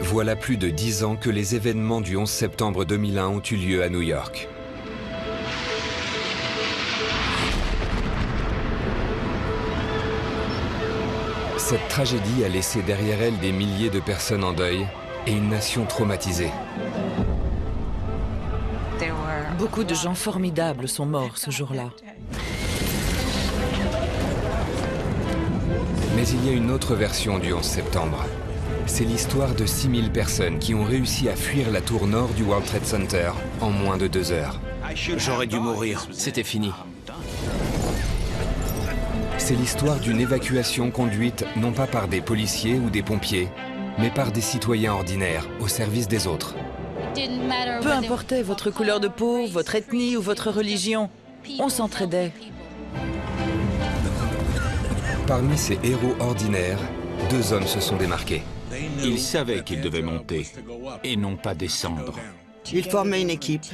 Voilà plus de 10 ans que les événements du 11 septembre 2001 ont eu lieu à New York. Cette tragédie a laissé derrière elle des milliers de personnes en deuil et une nation traumatisée. Beaucoup de gens formidables sont morts ce jour-là. Mais il y a une autre version du 11 septembre. C'est l'histoire de 6000 personnes qui ont réussi à fuir la tour nord du World Trade Center en moins de 2 heures. J'aurais dû mourir, c'était fini. C'est l'histoire d'une évacuation conduite non pas par des policiers ou des pompiers, mais par des citoyens ordinaires au service des autres. Peu importait votre couleur de peau, votre ethnie ou votre religion, on s'entraidait. Parmi ces héros ordinaires, 2 hommes se sont démarqués. Ils savaient qu'ils devaient monter et non pas descendre. Ils formaient une équipe.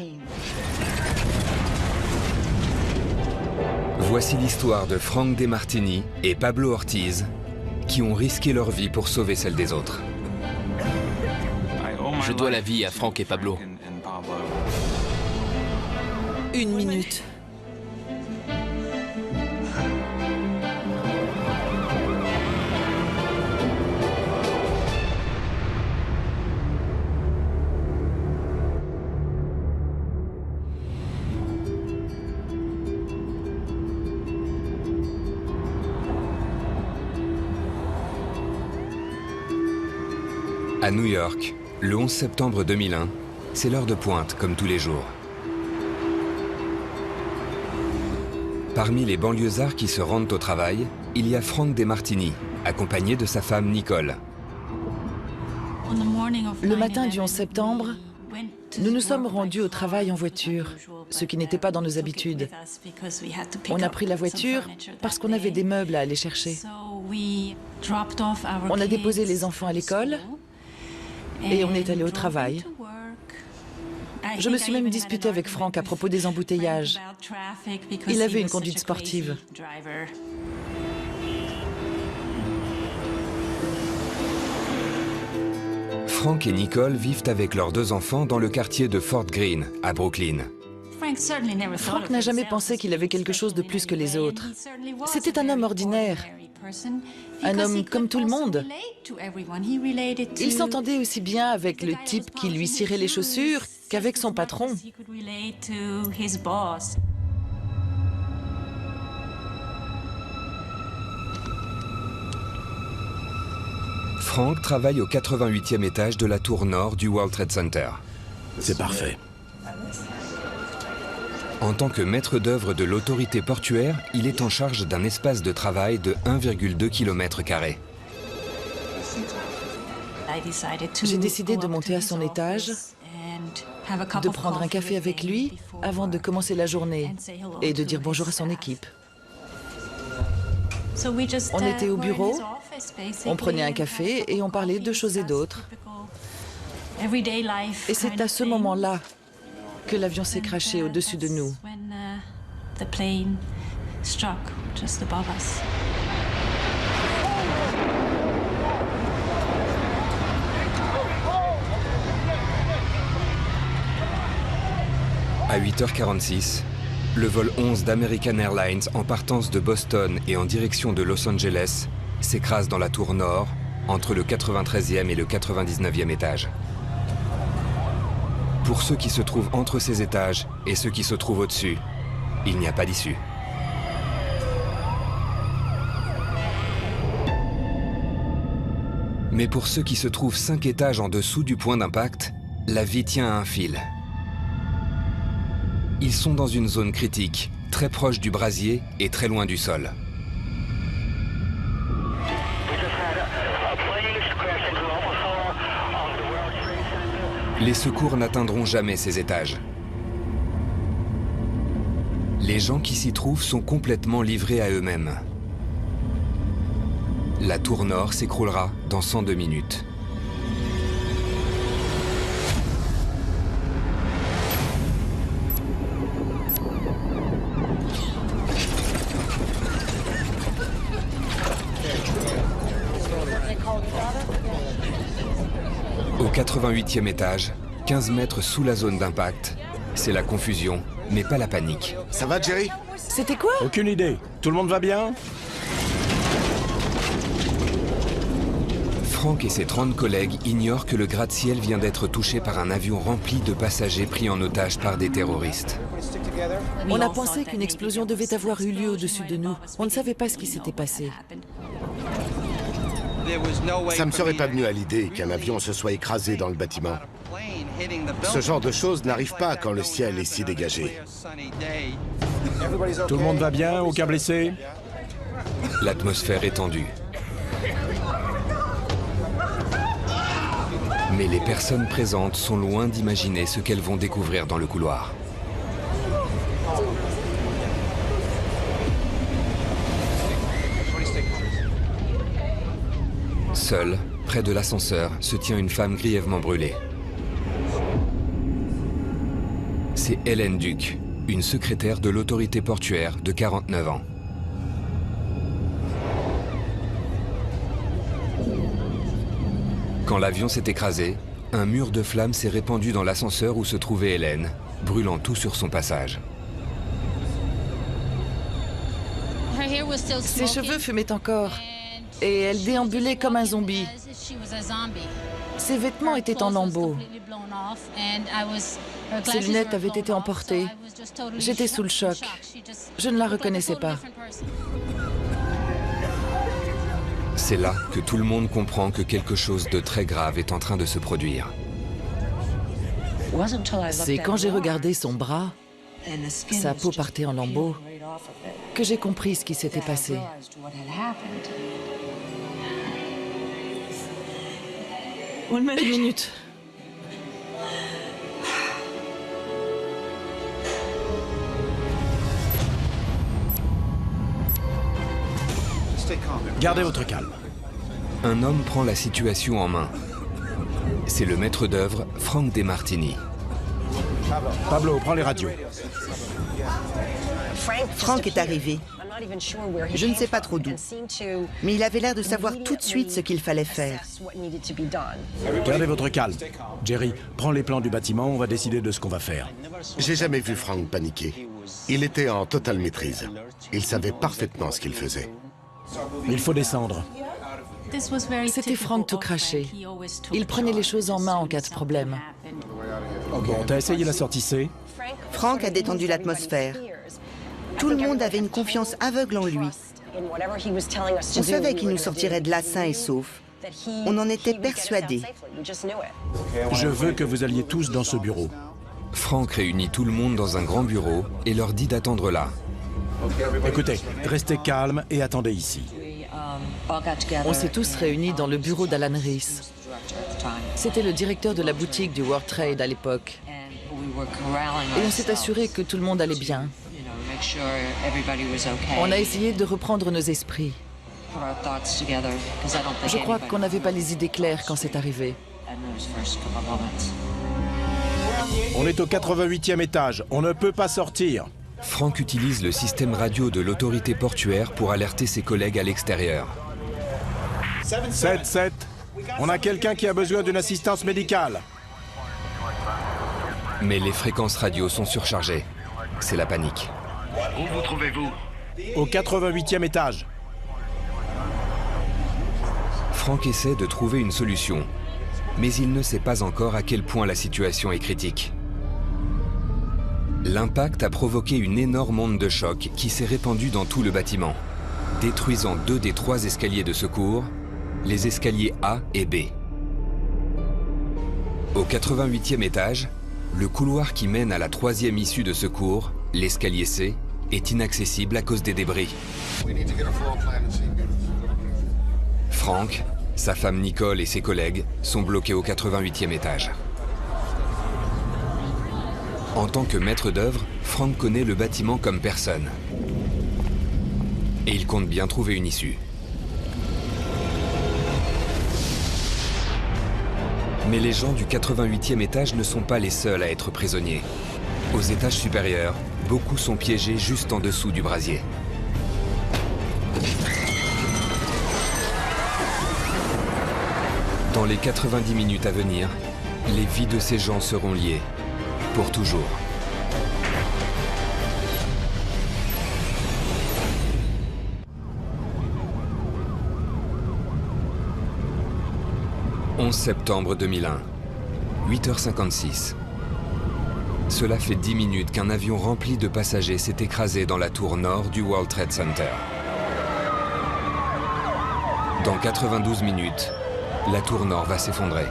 Voici l'histoire de Frank DeMartini et Pablo Ortiz, qui ont risqué leur vie pour sauver celle des autres. Je dois la vie à Frank et Pablo. 1 minute. À New York, le 11 septembre 2001, c'est l'heure de pointe comme tous les jours. Parmi les banlieusards qui se rendent au travail, il y a Frank DeMartini, accompagné de sa femme Nicole. Le matin du 11 septembre, nous nous sommes rendus au travail en voiture, ce qui n'était pas dans nos habitudes. On a pris la voiture parce qu'on avait des meubles à aller chercher. On a déposé les enfants à l'école et on est allé au travail. Je me suis même disputée avec Frank à propos des embouteillages. Il avait une conduite sportive. Frank et Nicole vivent avec leurs 2 enfants dans le quartier de Fort Greene, à Brooklyn. Frank n'a jamais pensé qu'il avait quelque chose de plus que les autres. C'était un homme ordinaire, un homme comme tout le monde. Il s'entendait aussi bien avec le type qui lui cirait les chaussures qu'avec son patron. Frank travaille au 88e étage de la tour nord du World Trade Center. C'est parfait. En tant que maître d'œuvre de l'autorité portuaire, il est en charge d'un espace de travail de 1,2 km². J'ai décidé de monter à son étage, de prendre un café avec lui avant de commencer la journée et de dire bonjour à son équipe. On était au bureau, on prenait un café et on parlait de choses et d'autres. Et c'est à ce moment-là que l'avion s'est crashé au-dessus de nous. À 8h46, le vol 11 d'American Airlines en partance de Boston et en direction de Los Angeles s'écrase dans la tour nord, entre le 93e et le 99e étage. Pour ceux qui se trouvent entre ces étages et ceux qui se trouvent au-dessus, il n'y a pas d'issue. Mais pour ceux qui se trouvent 5 étages en dessous du point d'impact, la vie tient à un fil. Ils sont dans une zone critique, très proche du brasier et très loin du sol. Les secours n'atteindront jamais ces étages. Les gens qui s'y trouvent sont complètement livrés à eux-mêmes. La tour nord s'écroulera dans 102 minutes. Au 88e étage, 15 mètres sous la zone d'impact, c'est la confusion, mais pas la panique. Ça va, Jerry? C'était quoi? Aucune idée. Tout le monde va bien? Frank et ses 30 collègues ignorent que le gratte-ciel vient d'être touché par un avion rempli de passagers pris en otage par des terroristes. On a pensé qu'une explosion devait avoir eu lieu au-dessus de nous. On ne savait pas ce qui s'était passé. Ça me serait pas venu à l'idée qu'un avion se soit écrasé dans le bâtiment. Ce genre de choses n'arrive pas quand le ciel est si dégagé. Tout le monde va bien? Aucun blessé? L'atmosphère est tendue. Mais les personnes présentes sont loin d'imaginer ce qu'elles vont découvrir dans le couloir. Seule, près de l'ascenseur, se tient une femme grièvement brûlée. C'est Hélène Duke, une secrétaire de l'autorité portuaire de 49 ans. Quand l'avion s'est écrasé, un mur de flammes s'est répandu dans l'ascenseur où se trouvait Hélène, brûlant tout sur son passage. Ses cheveux fumaient encore. Et elle déambulait comme un zombie. Ses vêtements étaient en lambeaux. Ses lunettes avaient été emportées. J'étais sous le choc. Je ne la reconnaissais pas. C'est là que tout le monde comprend que quelque chose de très grave est en train de se produire. C'est quand j'ai regardé son bras, sa peau partait en lambeaux, que j'ai compris ce qui s'était passé. Une minute. Gardez votre calme. Un homme prend la situation en main. C'est le maître d'œuvre, Frank DeMartini. Pablo, prends les radios. Frank est arrivé. Je ne sais pas trop d'où, mais il avait l'air de savoir tout de suite ce qu'il fallait faire. Gardez votre calme. Jerry, prends les plans du bâtiment, on va décider de ce qu'on va faire. J'ai jamais vu Frank paniquer. Il était en totale maîtrise. Il savait parfaitement ce qu'il faisait. Il faut descendre. C'était Frank tout craché. Il prenait les choses en main en cas de problème. Bon, t'as essayé la sortie C? Frank a détendu l'atmosphère. Tout le monde avait une confiance aveugle en lui. On savait qu'il nous sortirait de là sain et sauf. On en était persuadés. Je veux que vous alliez tous dans ce bureau. Frank réunit tout le monde dans un grand bureau et leur dit d'attendre là. Écoutez, restez calmes et attendez ici. On s'est tous réunis dans le bureau d'Alan Rees. C'était le directeur de la boutique du World Trade à l'époque. Et on s'est assuré que tout le monde allait bien. On a essayé de reprendre nos esprits. Je crois qu'on n'avait pas les idées claires quand c'est arrivé. On est au 88e étage, on ne peut pas sortir. Frank utilise le système radio de l'autorité portuaire pour alerter ses collègues à l'extérieur. 7-7, on a quelqu'un qui a besoin d'une assistance médicale. Mais les fréquences radio sont surchargées. C'est la panique. Où vous trouvez-vous? Au 88e étage. Frank essaie de trouver une solution, mais il ne sait pas encore à quel point la situation est critique. L'impact a provoqué une énorme onde de choc qui s'est répandue dans tout le bâtiment, détruisant 2 des 3 escaliers de secours, les escaliers A et B. Au 88e étage, le couloir qui mène à la 3e issue de secours, l'escalier C, est inaccessible à cause des débris. Frank, sa femme Nicole et ses collègues sont bloqués au 88e étage. En tant que maître d'œuvre, Frank connaît le bâtiment comme personne. Et il compte bien trouver une issue. Mais les gens du 88e étage ne sont pas les seuls à être prisonniers. Aux étages supérieurs, beaucoup sont piégés juste en dessous du brasier. Dans les 90 minutes à venir, les vies de ces gens seront liées, pour toujours. « 11 septembre 2001, 8h56. Cela fait 10 minutes qu'un avion rempli de passagers s'est écrasé dans la tour nord du World Trade Center. Dans 92 minutes, la tour nord va s'effondrer.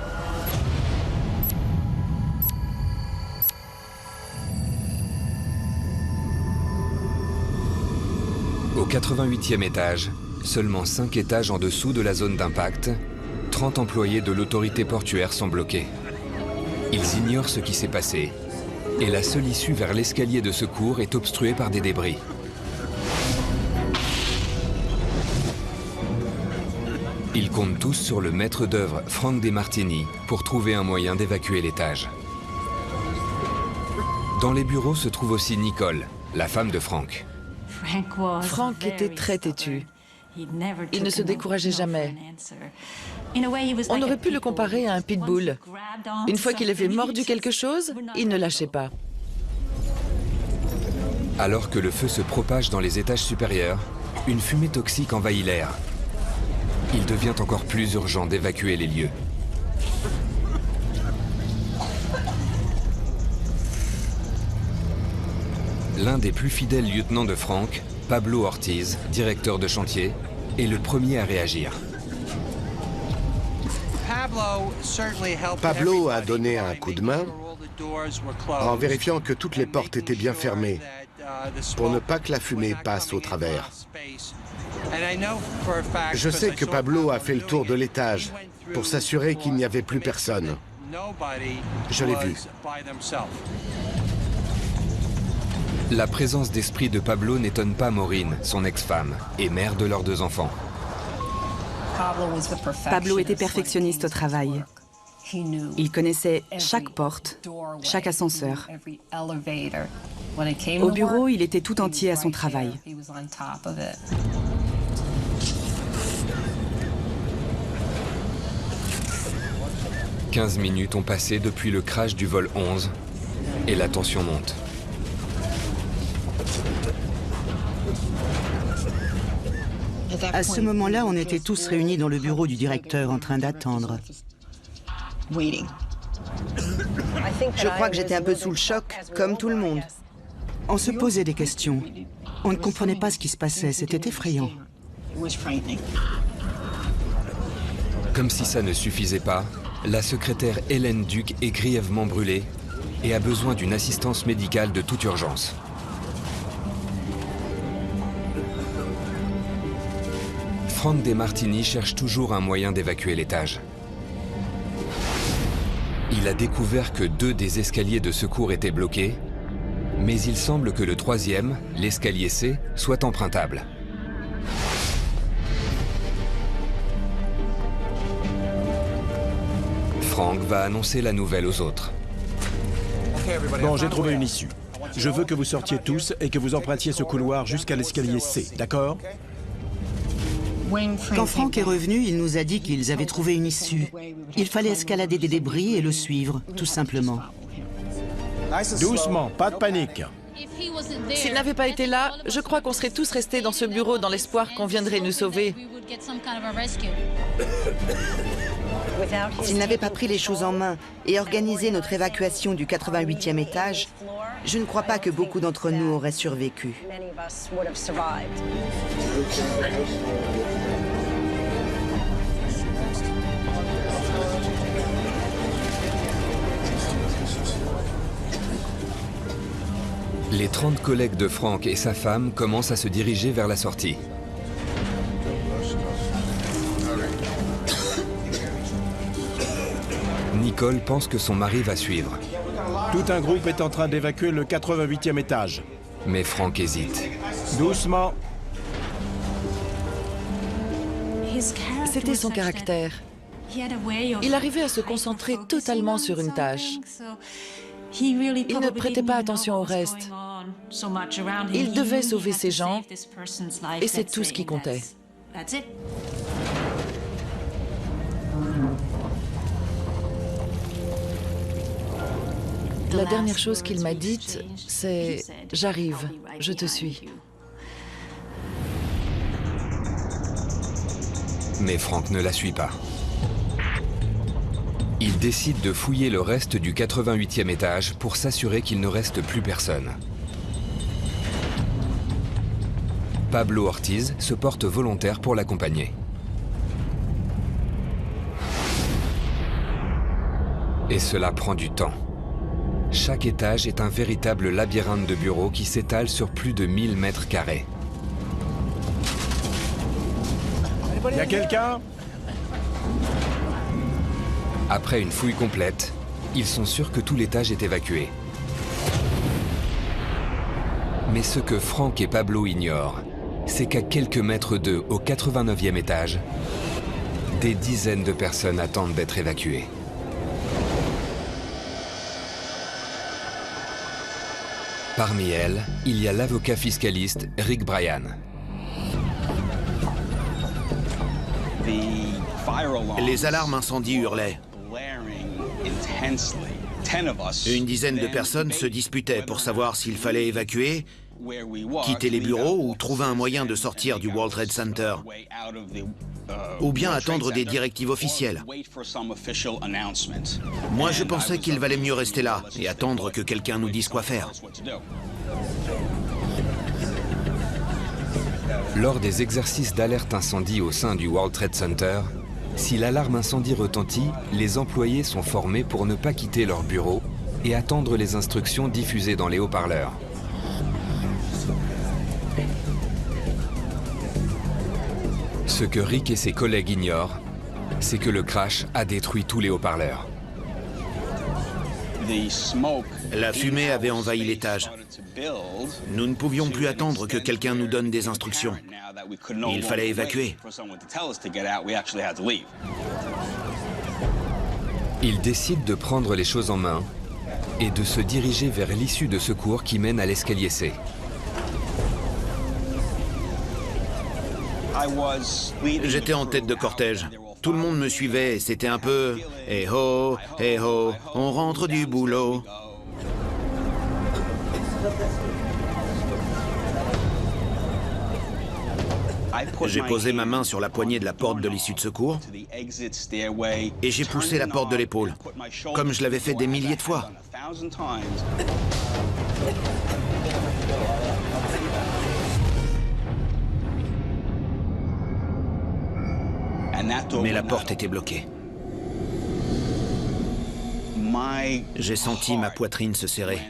Au 88e étage, seulement 5 étages en dessous de la zone d'impact, 30 employés de l'autorité portuaire sont bloqués. Ils ignorent ce qui s'est passé et la seule issue vers l'escalier de secours est obstruée par des débris. Ils comptent tous sur le maître d'œuvre Frank DeMartini pour trouver un moyen d'évacuer l'étage. Dans les bureaux se trouve aussi Nicole, la femme de Frank. Frank était très têtu. Il ne se décourageait jamais. On aurait pu le comparer à un pitbull. Une fois qu'il avait mordu quelque chose, il ne lâchait pas. Alors que le feu se propage dans les étages supérieurs, une fumée toxique envahit l'air. Il devient encore plus urgent d'évacuer les lieux. L'un des plus fidèles lieutenants de Frank, Pablo Ortiz, directeur de chantier, est le premier à réagir. Pablo a donné un coup de main en vérifiant que toutes les portes étaient bien fermées pour ne pas que la fumée passe au travers. Je sais que Pablo a fait le tour de l'étage pour s'assurer qu'il n'y avait plus personne. Je l'ai vu. La présence d'esprit de Pablo n'étonne pas Maureen, son ex-femme, et mère de leurs 2 enfants. Pablo était perfectionniste au travail. Il connaissait chaque porte, chaque ascenseur. Au bureau, il était tout entier à son travail. « 15 minutes ont passé depuis le crash du vol 11 et la tension monte. À ce moment-là, on était tous réunis dans le bureau du directeur en train d'attendre. Je crois que j'étais un peu sous le choc, comme tout le monde. On se posait des questions. On ne comprenait pas ce qui se passait, c'était effrayant. Comme si ça ne suffisait pas, la secrétaire Hélène Duc est grièvement brûlée et a besoin d'une assistance médicale de toute urgence. Frank DeMartini cherche toujours un moyen d'évacuer l'étage. Il a découvert que 2 des escaliers de secours étaient bloqués, mais il semble que le 3e, l'escalier C, soit empruntable. Frank va annoncer la nouvelle aux autres. Bon, j'ai trouvé une issue. Je veux que vous sortiez tous et que vous empruntiez ce couloir jusqu'à l'escalier C, d'accord ? Quand Frank est revenu, il nous a dit qu'ils avaient trouvé une issue. Il fallait escalader des débris et le suivre, tout simplement. Doucement, pas de panique. S'il n'avait pas été là, je crois qu'on serait tous restés dans ce bureau dans l'espoir qu'on viendrait nous sauver. S'il n'avait pas pris les choses en main et organisé notre évacuation du 88e étage, je ne crois pas que beaucoup d'entre nous auraient survécu. Les 30 collègues de Frank et sa femme commencent à se diriger vers la sortie. Nicole pense que son mari va suivre. Tout un groupe est en train d'évacuer le 88e étage. Mais Frank hésite. Doucement. C'était son caractère. Il arrivait à se concentrer totalement sur une tâche. Il ne prêtait pas attention au reste. Il devait sauver ces gens, et c'est tout ce qui comptait. La dernière chose qu'il m'a dite, c'est « J'arrive, je te suis ». Mais Frank ne la suit pas. Il décide de fouiller le reste du 88e étage pour s'assurer qu'il ne reste plus personne. Pablo Ortiz se porte volontaire pour l'accompagner. Et cela prend du temps. Chaque étage est un véritable labyrinthe de bureaux qui s'étale sur plus de 1000 mètres carrés. Y a quelqu'un? Après une fouille complète, ils sont sûrs que tout l'étage est évacué. Mais ce que Frank et Pablo ignorent, c'est qu'à quelques mètres d'eux, au 89e étage, des dizaines de personnes attendent d'être évacuées. Parmi elles, il y a l'avocat fiscaliste Rick Bryan. Les alarmes incendie hurlaient. Une dizaine de personnes se disputaient pour savoir s'il fallait évacuer, quitter les bureaux ou trouver un moyen de sortir du World Trade Center, ou bien attendre des directives officielles. Moi, je pensais qu'il valait mieux rester là et attendre que quelqu'un nous dise quoi faire. Lors des exercices d'alerte incendie au sein du World Trade Center, si l'alarme incendie retentit, les employés sont formés pour ne pas quitter leur bureau et attendre les instructions diffusées dans les haut-parleurs. Ce que Rick et ses collègues ignorent, c'est que le crash a détruit tous les haut-parleurs. La fumée avait envahi l'étage. Nous ne pouvions plus attendre que quelqu'un nous donne des instructions. Il fallait évacuer. Ils décident de prendre les choses en main et de se diriger vers l'issue de secours qui mène à l'escalier C. J'étais en tête de cortège. Tout le monde me suivait et c'était un peu « Eh ho, on rentre du boulot ». J'ai posé ma main sur la poignée de la porte de l'issue de secours et j'ai poussé la porte de l'épaule, comme je l'avais fait des milliers de fois. Mais la porte était bloquée. J'ai senti ma poitrine se serrer.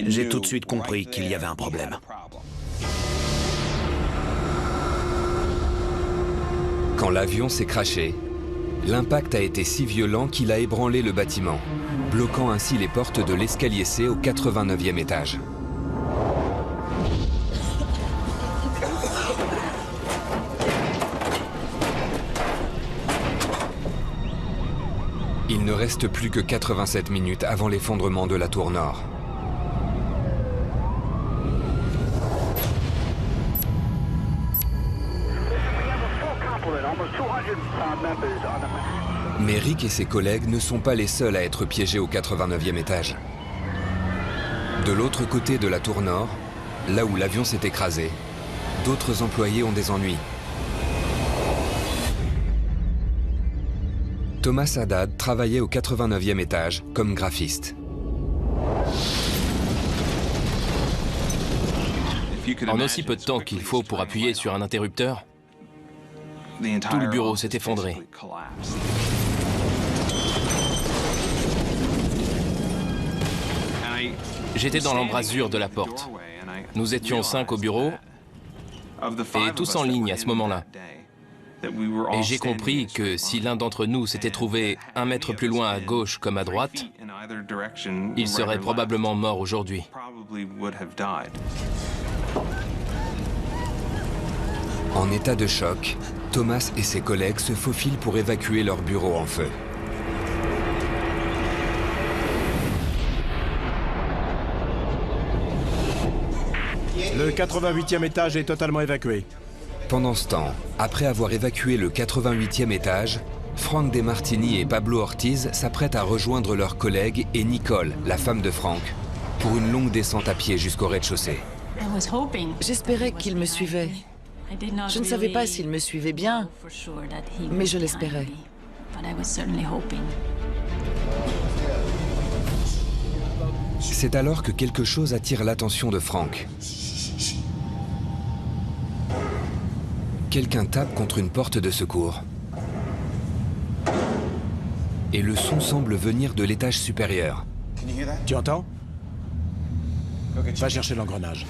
J'ai tout de suite compris qu'il y avait un problème. Quand l'avion s'est crashé, l'impact a été si violent qu'il a ébranlé le bâtiment, bloquant ainsi les portes de l'escalier C au 89e étage. Il ne reste plus que 87 minutes avant l'effondrement de la tour nord. Mais Rick et ses collègues ne sont pas les seuls à être piégés au 89e étage. De l'autre côté de la tour nord, là où l'avion s'est écrasé, d'autres employés ont des ennuis. Thomas Haddad travaillait au 89e étage comme graphiste. En aussi peu de temps qu'il faut pour appuyer sur un interrupteur, tout le bureau s'est effondré. J'étais dans l'embrasure de la porte. Nous étions 5 au bureau et tous en ligne à ce moment-là. Et j'ai compris que si l'un d'entre nous s'était trouvé 1 mètre plus loin à gauche comme à droite, il serait probablement mort aujourd'hui. En état de choc, Thomas et ses collègues se faufilent pour évacuer leur bureau en feu. Le 88e étage est totalement évacué. Pendant ce temps, après avoir évacué le 88e étage, Frank DeMartini et Pablo Ortiz s'apprêtent à rejoindre leurs collègues et Nicole, la femme de Frank, pour une longue descente à pied jusqu'au rez-de-chaussée. J'espérais qu'il me suivait. Je ne savais pas s'il me suivait bien, mais je l'espérais. C'est alors que quelque chose attire l'attention de Frank. Quelqu'un tape contre une porte de secours. Et le son semble venir de l'étage supérieur. Tu entends? Va chercher l'engrenage.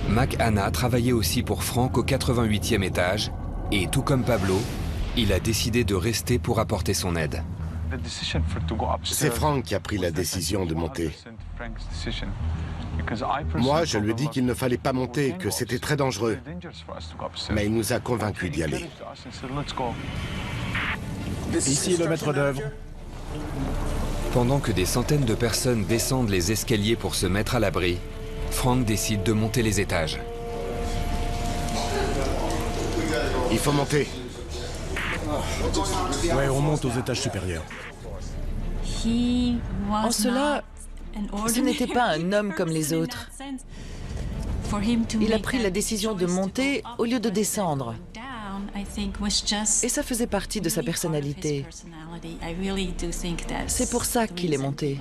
Mac Hanna travaillait aussi pour Frank au 88e étage, et tout comme Pablo, il a décidé de rester pour apporter son aide. C'est Frank qui a pris la décision de monter. Moi, je lui ai dit qu'il ne fallait pas monter, que c'était très dangereux. Mais il nous a convaincus d'y aller. Ici le maître d'œuvre. Pendant que des centaines de personnes descendent les escaliers pour se mettre à l'abri, Frank décide de monter les étages. Il faut monter. Ouais, on monte aux étages supérieurs. En cela, ce n'était pas un homme comme les autres. Il a pris la décision de monter au lieu de descendre. Et ça faisait partie de sa personnalité. C'est pour ça qu'il est monté.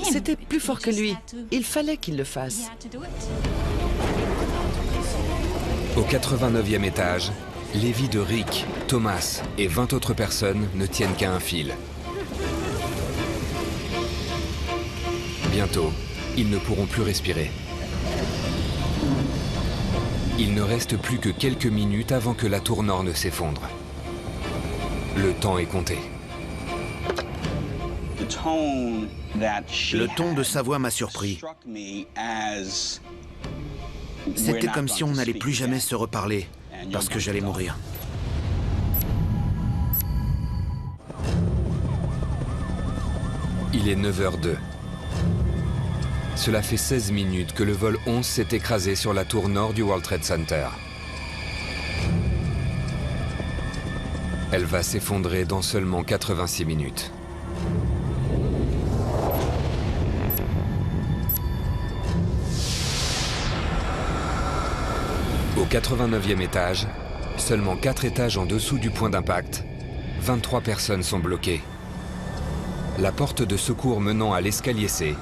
C'était plus fort que lui. Il fallait qu'il le fasse. Au 89e étage, les vies de Rick, Thomas et 20 autres personnes ne tiennent qu'à un fil. Bientôt, ils ne pourront plus respirer. Il ne reste plus que quelques minutes avant que la tour nord ne s'effondre. Le temps est compté. Le ton de sa voix m'a surpris. C'était comme si on n'allait plus jamais se reparler, parce que j'allais mourir. Il est 9h02. Cela fait 16 minutes que le vol 11 s'est écrasé sur la tour nord du World Trade Center. Elle va s'effondrer dans seulement 86 minutes. Au 89e étage, seulement 4 étages en dessous du point d'impact, 23 personnes sont bloquées. La porte de secours menant à l'escalier C,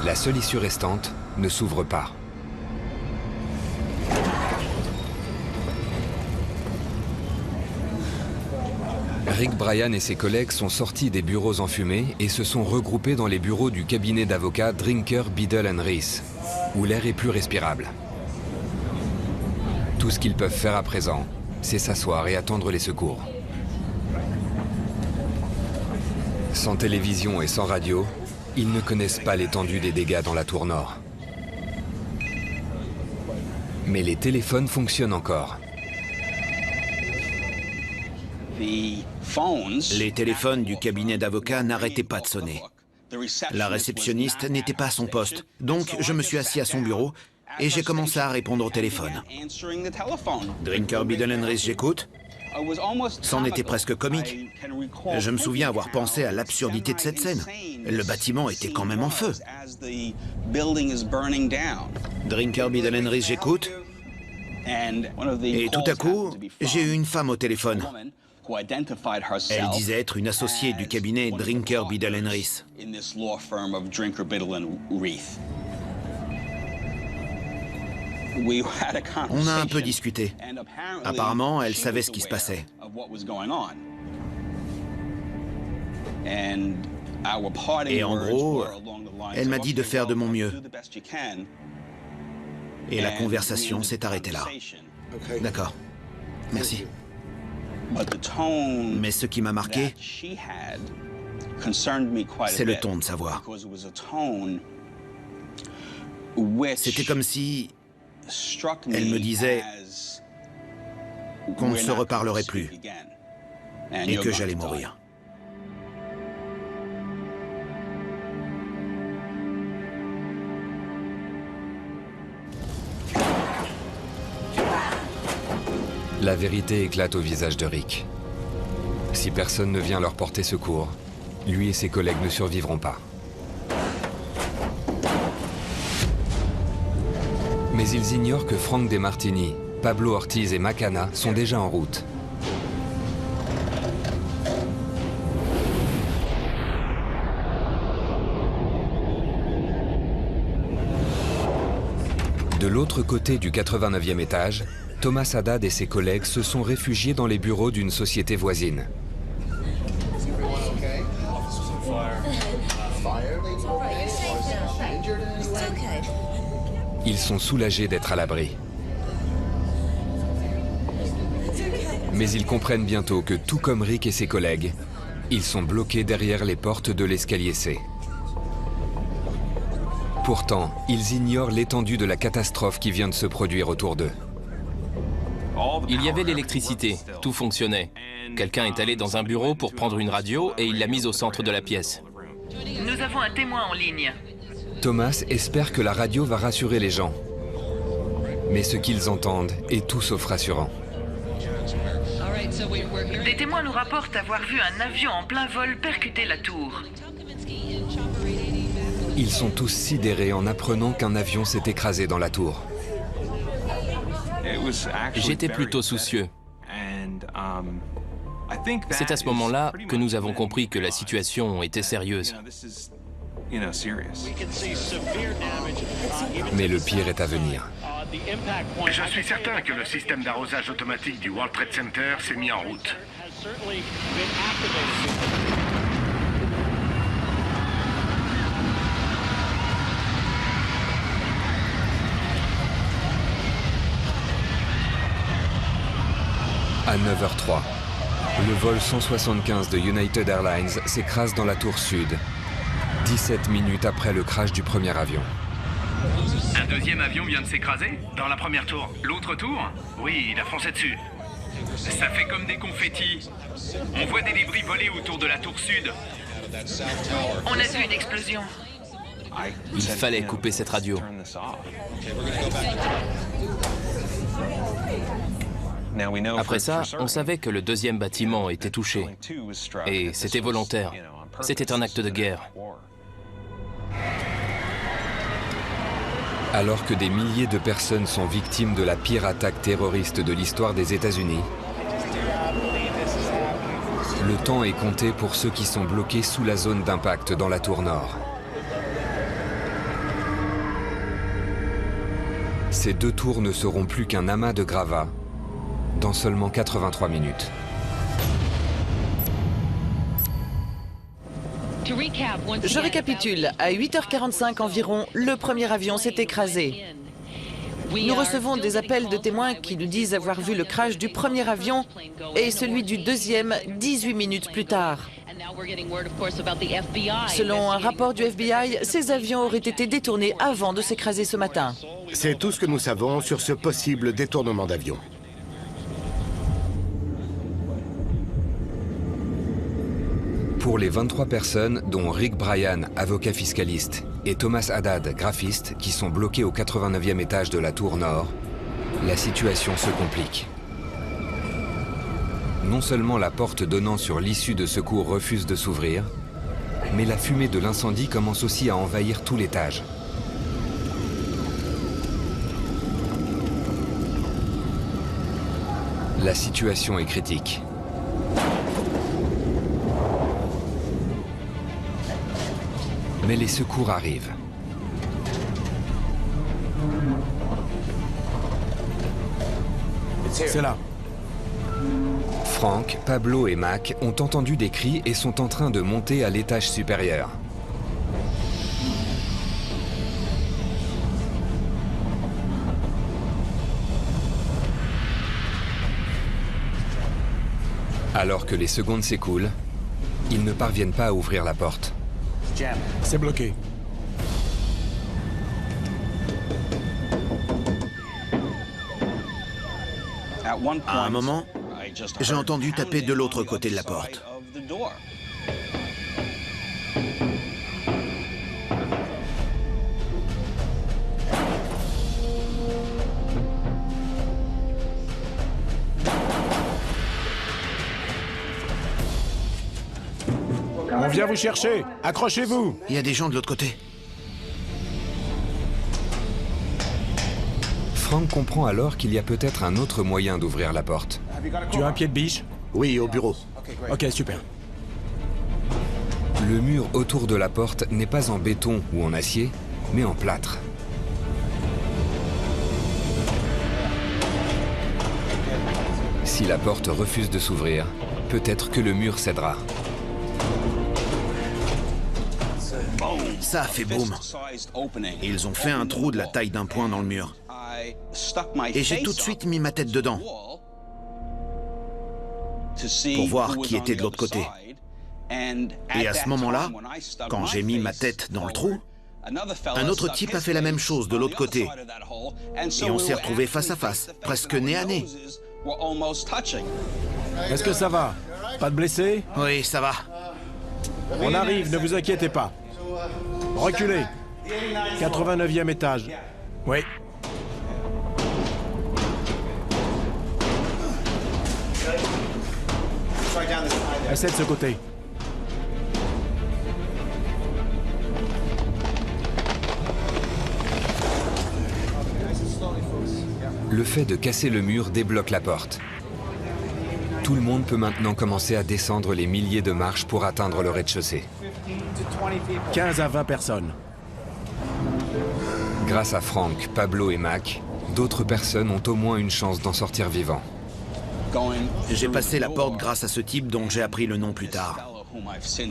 la seule issue restante, ne s'ouvre pas. Rick Bryan et ses collègues sont sortis des bureaux enfumés et se sont regroupés dans les bureaux du cabinet d'avocats Drinker, Biddle & Reese, où l'air est plus respirable. Tout ce qu'ils peuvent faire à présent, c'est s'asseoir et attendre les secours. Sans télévision et sans radio, ils ne connaissent pas l'étendue des dégâts dans la tour nord. Mais les téléphones fonctionnent encore. Les téléphones du cabinet d'avocats n'arrêtaient pas de sonner. La réceptionniste n'était pas à son poste, donc je me suis assis à son bureau et j'ai commencé à répondre au téléphone. Drinker, Biddle & Reese, j'écoute. C'en était presque comique. Je me souviens avoir pensé à l'absurdité de cette scène. Le bâtiment était quand même en feu. Drinker, Biddle & Reese, j'écoute. Et tout à coup, j'ai eu une femme au téléphone. Elle disait être une associée du cabinet Drinker, Biddle & Reese. On a un peu discuté. Apparemment, elle savait ce qui se passait. Et en gros, elle m'a dit de faire de mon mieux. Et la conversation s'est arrêtée là. D'accord. Merci. Mais ce qui m'a marqué, c'est le ton de sa voix. C'était comme si elle me disait qu'on ne se reparlerait plus et que j'allais mourir. La vérité éclate au visage de Rick. Si personne ne vient leur porter secours, lui et ses collègues ne survivront pas. Mais ils ignorent que Frank DeMartini, Pablo Ortiz et Macana sont déjà en route. De l'autre côté du 89e étage, Thomas Haddad et ses collègues se sont réfugiés dans les bureaux d'une société voisine. Ils sont soulagés d'être à l'abri. Mais ils comprennent bientôt que, tout comme Rick et ses collègues, ils sont bloqués derrière les portes de l'escalier C. Pourtant, ils ignorent l'étendue de la catastrophe qui vient de se produire autour d'eux. Il y avait l'électricité, tout fonctionnait. Quelqu'un est allé dans un bureau pour prendre une radio et il l'a mise au centre de la pièce. Nous avons un témoin en ligne. Thomas espère que la radio va rassurer les gens. Mais ce qu'ils entendent est tout sauf rassurant. Des témoins nous rapportent avoir vu un avion en plein vol percuter la tour. Ils sont tous sidérés en apprenant qu'un avion s'est écrasé dans la tour. J'étais plutôt soucieux. C'est à ce moment-là que nous avons compris que la situation était sérieuse. Mais le pire est à venir. Je suis certain que le système d'arrosage automatique du World Trade Center s'est mis en route. À 9h03, le vol 175 de United Airlines s'écrase dans la tour sud, 17 minutes après le crash du premier avion. Un deuxième avion vient de s'écraser? Dans la première tour. L'autre tour? Oui, il a foncé dessus. Ça fait comme des confettis. On voit des débris voler autour de la tour sud. On a vu une explosion. Il fallait couper cette radio. Après ça, on savait que le deuxième bâtiment était touché. Et c'était volontaire. C'était un acte de guerre. Alors que des milliers de personnes sont victimes de la pire attaque terroriste de l'histoire des États-Unis, le temps est compté pour ceux qui sont bloqués sous la zone d'impact dans la tour nord. Ces deux tours ne seront plus qu'un amas de gravats dans seulement 83 minutes. Je récapitule. À 8h45 environ, le premier avion s'est écrasé. Nous recevons des appels de témoins qui nous disent avoir vu le crash du premier avion et celui du deuxième 18 minutes plus tard. Selon un rapport du FBI, ces avions auraient été détournés avant de s'écraser ce matin. C'est tout ce que nous savons sur ce possible détournement d'avion. Pour les 23 personnes, dont Rick Bryan, avocat fiscaliste, et Thomas Haddad, graphiste, qui sont bloqués au 89e étage de la tour nord, la situation se complique. Non seulement la porte donnant sur l'issue de secours refuse de s'ouvrir, mais la fumée de l'incendie commence aussi à envahir tout l'étage. La situation est critique. Mais les secours arrivent. C'est là. Frank, Pablo et Mac ont entendu des cris et sont en train de monter à l'étage supérieur. Alors que les secondes s'écoulent, ils ne parviennent pas à ouvrir la porte. C'est bloqué. À un moment, j'ai entendu taper de l'autre côté de la porte. On vient vous chercher. Accrochez-vous. Il y a des gens de l'autre côté. Frank comprend alors qu'il y a peut-être un autre moyen d'ouvrir la porte. Tu as un pied de biche? Oui, au bureau. Ok, super. Le mur autour de la porte n'est pas en béton ou en acier, mais en plâtre. Si la porte refuse de s'ouvrir, peut-être que le mur cédera. Ça a fait boum. Et ils ont fait un trou de la taille d'un poing dans le mur. Et j'ai tout de suite mis ma tête dedans pour voir qui était de l'autre côté. Et à ce moment-là, quand j'ai mis ma tête dans le trou, un autre type a fait la même chose de l'autre côté. Et on s'est retrouvés face à face, presque nez à nez. Est-ce que ça va? Pas de blessés? Oui, ça va. On arrive, ne vous inquiétez pas. Reculez. 89e étage. Oui. Essaie de ce côté. Le fait de casser le mur débloque la porte. Tout le monde peut maintenant commencer à descendre les milliers de marches pour atteindre le rez-de-chaussée. 15 à 20 personnes. Grâce à Frank, Pablo et Mac, d'autres personnes ont au moins une chance d'en sortir vivants. J'ai passé la porte grâce à ce type dont j'ai appris le nom plus tard.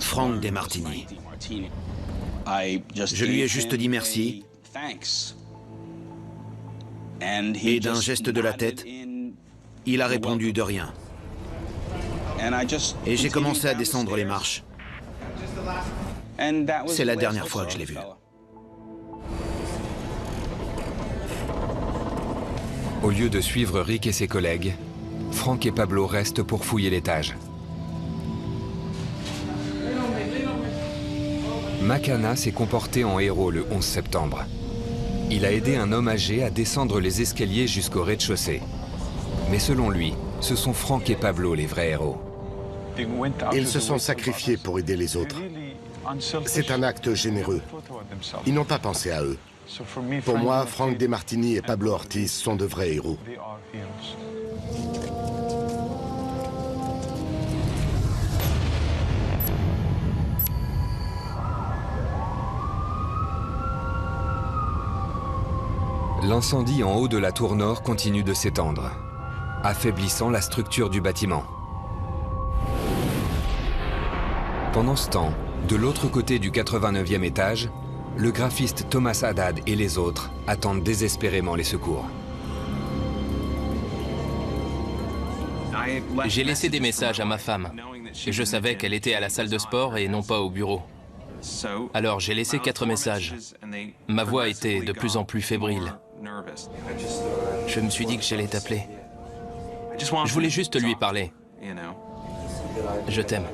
Frank DeMartini. Je lui ai juste dit merci. Et d'un geste de la tête, il a répondu de rien. Et j'ai commencé à descendre les marches. C'est la dernière fois que je l'ai vu. Au lieu de suivre Rick et ses collègues, Frank et Pablo restent pour fouiller l'étage. Makana s'est comporté en héros le 11 septembre. Il a aidé un homme âgé à descendre les escaliers jusqu'au rez-de-chaussée. Mais selon lui, ce sont Frank et Pablo les vrais héros. Ils se sont sacrifiés pour aider les autres. C'est un acte généreux. Ils n'ont pas pensé à eux. Pour moi, Frank DeMartini et Pablo Ortiz sont de vrais héros. L'incendie en haut de la tour nord continue de s'étendre, affaiblissant la structure du bâtiment. Pendant ce temps, de l'autre côté du 89e étage, le graphiste Thomas Haddad et les autres attendent désespérément les secours. J'ai laissé des messages à ma femme. Je savais qu'elle était à la salle de sport et non pas au bureau. Alors j'ai laissé 4 messages. Ma voix était de plus en plus fébrile. Je me suis dit que j'allais t'appeler. Je voulais juste lui parler. Je t'aime.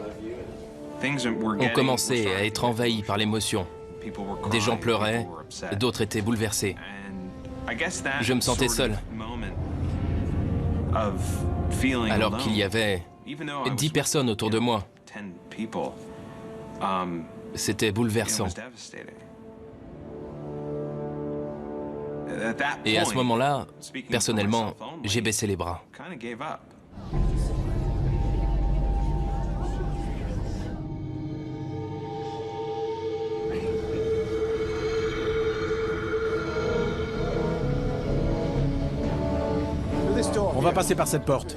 On commençait à être envahis par l'émotion. Des gens pleuraient, d'autres étaient bouleversés. Je me sentais seul. Alors qu'il y avait 10 personnes autour de moi. C'était bouleversant. Et à ce moment-là, personnellement, j'ai baissé les bras. On va passer par cette porte.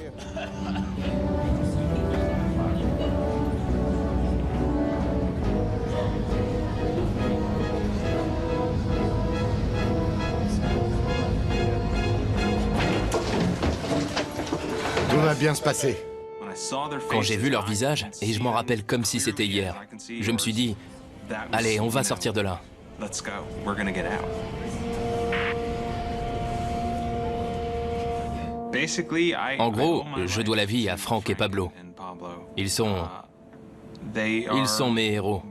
Tout va bien se passer. Quand j'ai vu leur visage, et je m'en rappelle comme si c'était hier, je me suis dit, allez, on va sortir de là. En gros, je dois la vie à Frank et Pablo. Ils sont mes héros.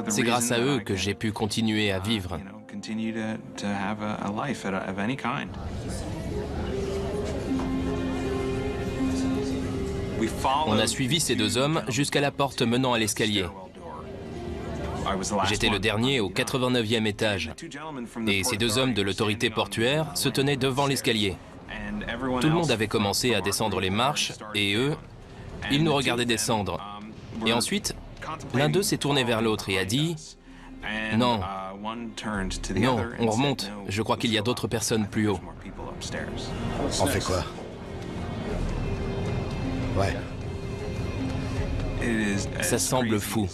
C'est grâce à eux que j'ai pu continuer à vivre. On a suivi ces deux hommes jusqu'à la porte menant à l'escalier. J'étais le dernier au 89e étage. Et ces deux hommes de l'autorité portuaire se tenaient devant l'escalier. Tout le monde avait commencé à descendre les marches, et eux, ils nous regardaient descendre. Et ensuite, l'un d'eux s'est tourné vers l'autre et a dit « Non, non, on remonte. Je crois qu'il y a d'autres personnes plus haut. » On fait quoi? Ouais. Ça semble fou.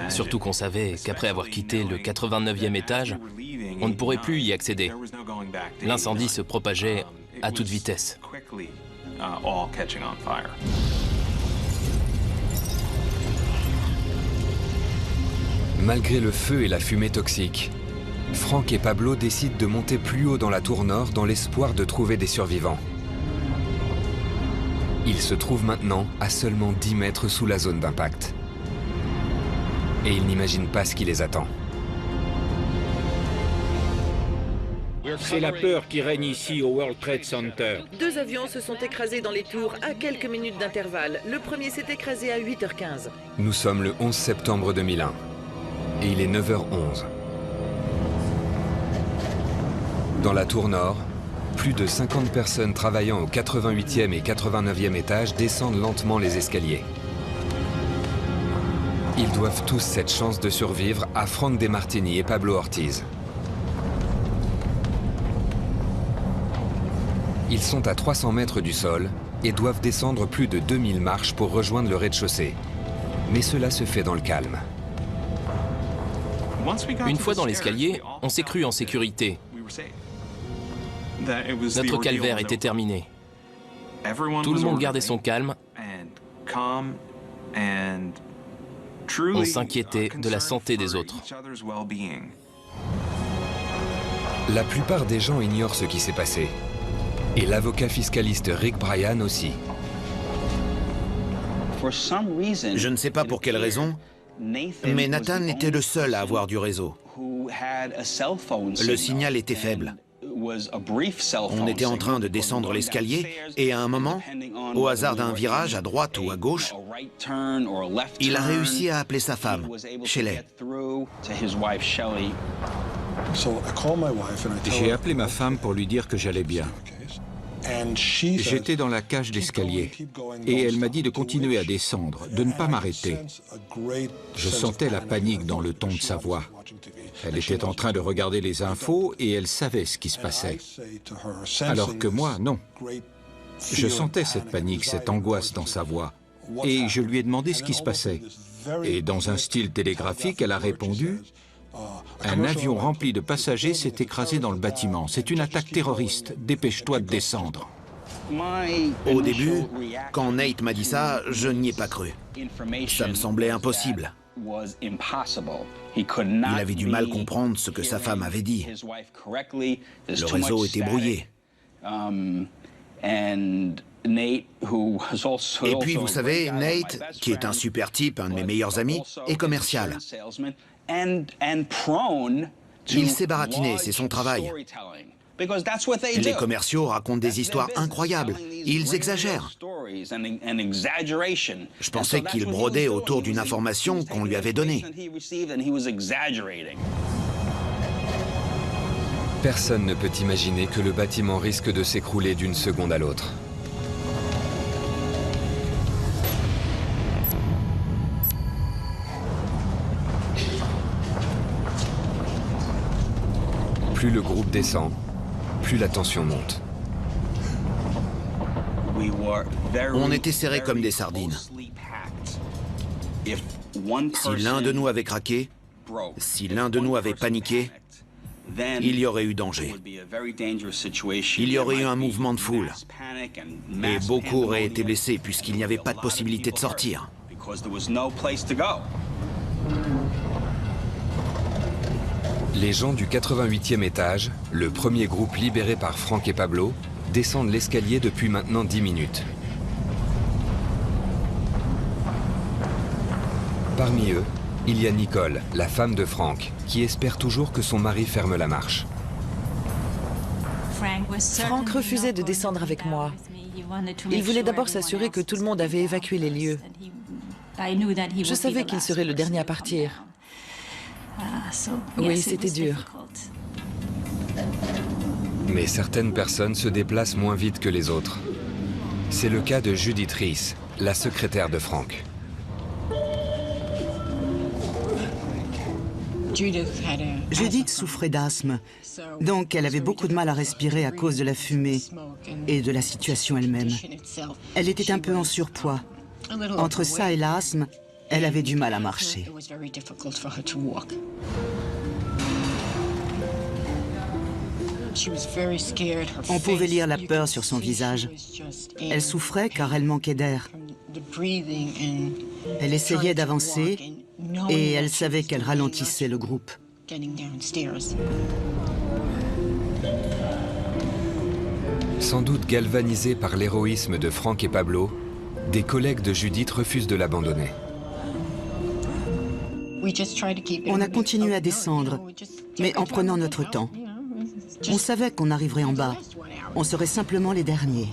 Surtout qu'on savait qu'après avoir quitté le 89e étage, on ne pourrait plus y accéder. L'incendie se propageait à toute vitesse. Malgré le feu et la fumée toxique, Frank et Pablo décident de monter plus haut dans la tour nord dans l'espoir de trouver des survivants. Ils se trouvent maintenant à seulement 10 mètres sous la zone d'impact. Et ils n'imaginent pas ce qui les attend. C'est la peur qui règne ici au World Trade Center. 2 avions se sont écrasés dans les tours à quelques minutes d'intervalle. Le premier s'est écrasé à 8h15. Nous sommes le 11 septembre 2001. Et il est 9h11. Dans la tour nord, plus de 50 personnes travaillant au 88e et 89e étage descendent lentement les escaliers. Ils doivent tous cette chance de survivre à Frank DeMartini et Pablo Ortiz. Ils sont à 300 mètres du sol et doivent descendre plus de 2000 marches pour rejoindre le rez-de-chaussée. Mais cela se fait dans le calme. Une fois dans l'escalier, on s'est cru en sécurité. Notre calvaire était terminé. Tout le monde gardait son calme. On s'inquiétait de la santé des autres. La plupart des gens ignorent ce qui s'est passé. Et l'avocat fiscaliste Rick Bryan aussi. Je ne sais pas pour quelle raison, mais Nathan était le seul à avoir du réseau. Le signal était faible. On était en train de descendre l'escalier et à un moment, au hasard d'un virage à droite ou à gauche, il a réussi à appeler sa femme, Shelley. J'ai appelé ma femme pour lui dire que j'allais bien. J'étais dans la cage d'escalier et elle m'a dit de continuer à descendre, de ne pas m'arrêter. Je sentais la panique dans le ton de sa voix. Elle était en train de regarder les infos et elle savait ce qui se passait. Alors que moi, non. Je sentais cette panique, cette angoisse dans sa voix. Et je lui ai demandé ce qui se passait. Et dans un style télégraphique, elle a répondu « Un avion rempli de passagers s'est écrasé dans le bâtiment. C'est une attaque terroriste. Dépêche-toi de descendre. » Au début, quand Nate m'a dit ça, je n'y ai pas cru. Ça me semblait impossible. Il avait du mal à comprendre ce que sa femme avait dit. Le réseau était brouillé. Et puis, vous savez, Nate, qui est un super type, un de mes meilleurs amis, est commercial. Il s'est baratiné, c'est son travail. Les commerciaux racontent des histoires incroyables. Ils exagèrent. Je pensais qu'il brodait autour d'une information qu'on lui avait donnée. Personne ne peut imaginer que le bâtiment risque de s'écrouler d'une seconde à l'autre. Plus le groupe descend, plus la tension monte. On était serrés comme des sardines. Si l'un de nous avait craqué, si l'un de nous avait paniqué, il y aurait eu danger. Il y aurait eu un mouvement de foule. Et beaucoup auraient été blessés puisqu'il n'y avait pas de possibilité de sortir. Les gens du 88e étage, le premier groupe libéré par Frank et Pablo, descendent l'escalier depuis maintenant 10 minutes. Parmi eux, il y a Nicole, la femme de Frank, qui espère toujours que son mari ferme la marche. Frank refusait de descendre avec moi. Il voulait d'abord s'assurer que tout le monde avait évacué les lieux. Je savais qu'il serait le dernier à partir. Oui, c'était dur. Mais certaines personnes se déplacent moins vite que les autres. C'est le cas de Judith Reese, la secrétaire de Frank. Judith souffrait d'asthme, donc elle avait beaucoup de mal à respirer à cause de la fumée et de la situation elle-même. Elle était un peu en surpoids. Entre ça et l'asthme, elle avait du mal à marcher. On pouvait lire la peur sur son visage. Elle souffrait car elle manquait d'air. Elle essayait d'avancer et elle savait qu'elle ralentissait le groupe. Sans doute galvanisés par l'héroïsme de Frank et Pablo, des collègues de Judith refusent de l'abandonner. On a continué à descendre, mais en prenant notre temps. On savait qu'on arriverait en bas. On serait simplement les derniers.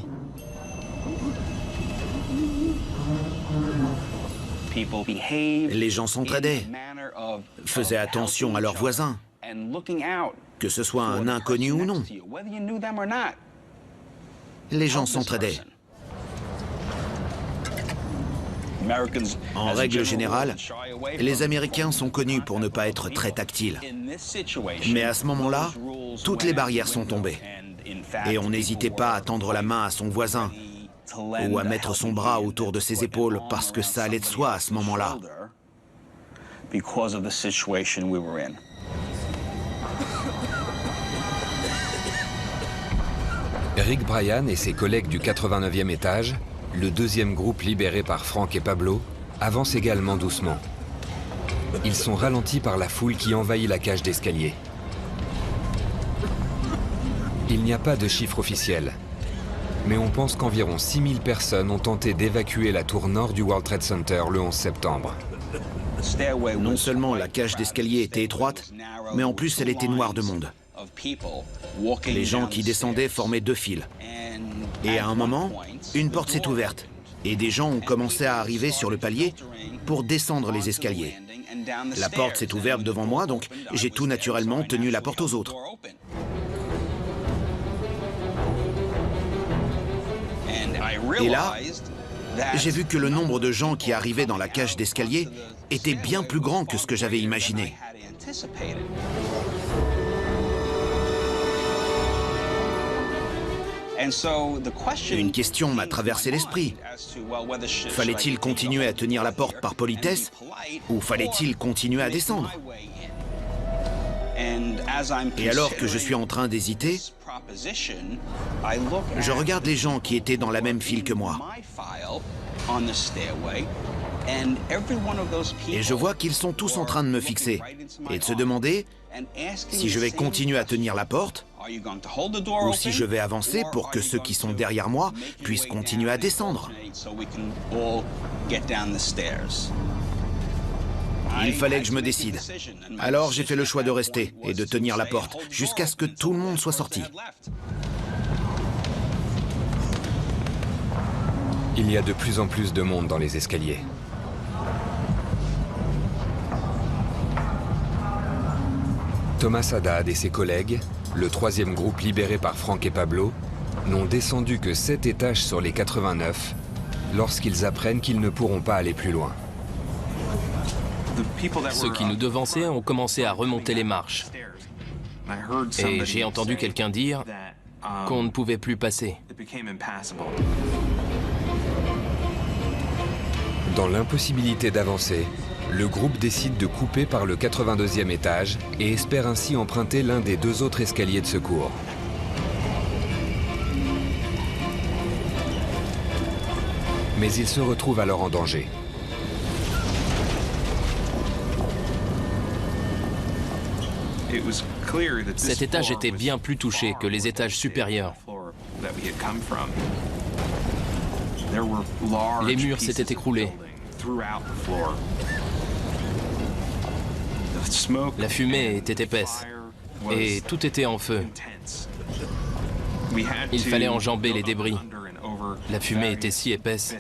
Les gens s'entraidaient, faisaient attention à leurs voisins, que ce soit un inconnu ou non. Les gens s'entraidaient. En règle générale, les Américains sont connus pour ne pas être très tactiles. Mais à ce moment-là, toutes les barrières sont tombées. Et on n'hésitait pas à tendre la main à son voisin ou à mettre son bras autour de ses épaules parce que ça allait de soi à ce moment-là. Rick Bryan et ses collègues du 89e étage, le deuxième groupe libéré par Frank et Pablo, avancent également doucement. Ils sont ralentis par la foule qui envahit la cage d'escalier. Il n'y a pas de chiffre officiel, mais on pense qu'environ 6000 personnes ont tenté d'évacuer la tour nord du World Trade Center le 11 septembre. Non seulement la cage d'escalier était étroite, mais en plus elle était noire de monde. Les gens qui descendaient formaient deux files. Et à un moment, une porte s'est ouverte et des gens ont commencé à arriver sur le palier pour descendre les escaliers. La porte s'est ouverte devant moi, donc j'ai tout naturellement tenu la porte aux autres. Et là, j'ai vu que le nombre de gens qui arrivaient dans la cage d'escalier était bien plus grand que ce que j'avais imaginé. Une question m'a traversé l'esprit. Fallait-il continuer à tenir la porte par politesse ou fallait-il continuer à descendre? Et alors que je suis en train d'hésiter, je regarde les gens qui étaient dans la même file que moi. Et je vois qu'ils sont tous en train de me fixer et de se demander si je vais continuer à tenir la porte ou si je vais avancer pour que ceux qui sont derrière moi puissent continuer à descendre. Il fallait que je me décide. Alors j'ai fait le choix de rester et de tenir la porte jusqu'à ce que tout le monde soit sorti. Il y a de plus en plus de monde dans les escaliers. Thomas Haddad et ses collègues, le troisième groupe libéré par Frank et Pablo, n'ont descendu que 7 étages sur les 89 lorsqu'ils apprennent qu'ils ne pourront pas aller plus loin. Ceux qui nous devançaient ont commencé à remonter les marches. Et j'ai entendu quelqu'un dire qu'on ne pouvait plus passer. Dans l'impossibilité d'avancer, le groupe décide de couper par le 82e étage et espère ainsi emprunter l'un des 2 autres escaliers de secours. Mais ils se retrouvent alors en danger. Cet étage était bien plus touché que les étages supérieurs. Les murs s'étaient écroulés. La fumée était épaisse et tout était en feu. Il fallait enjamber les débris. La fumée était si épaisse.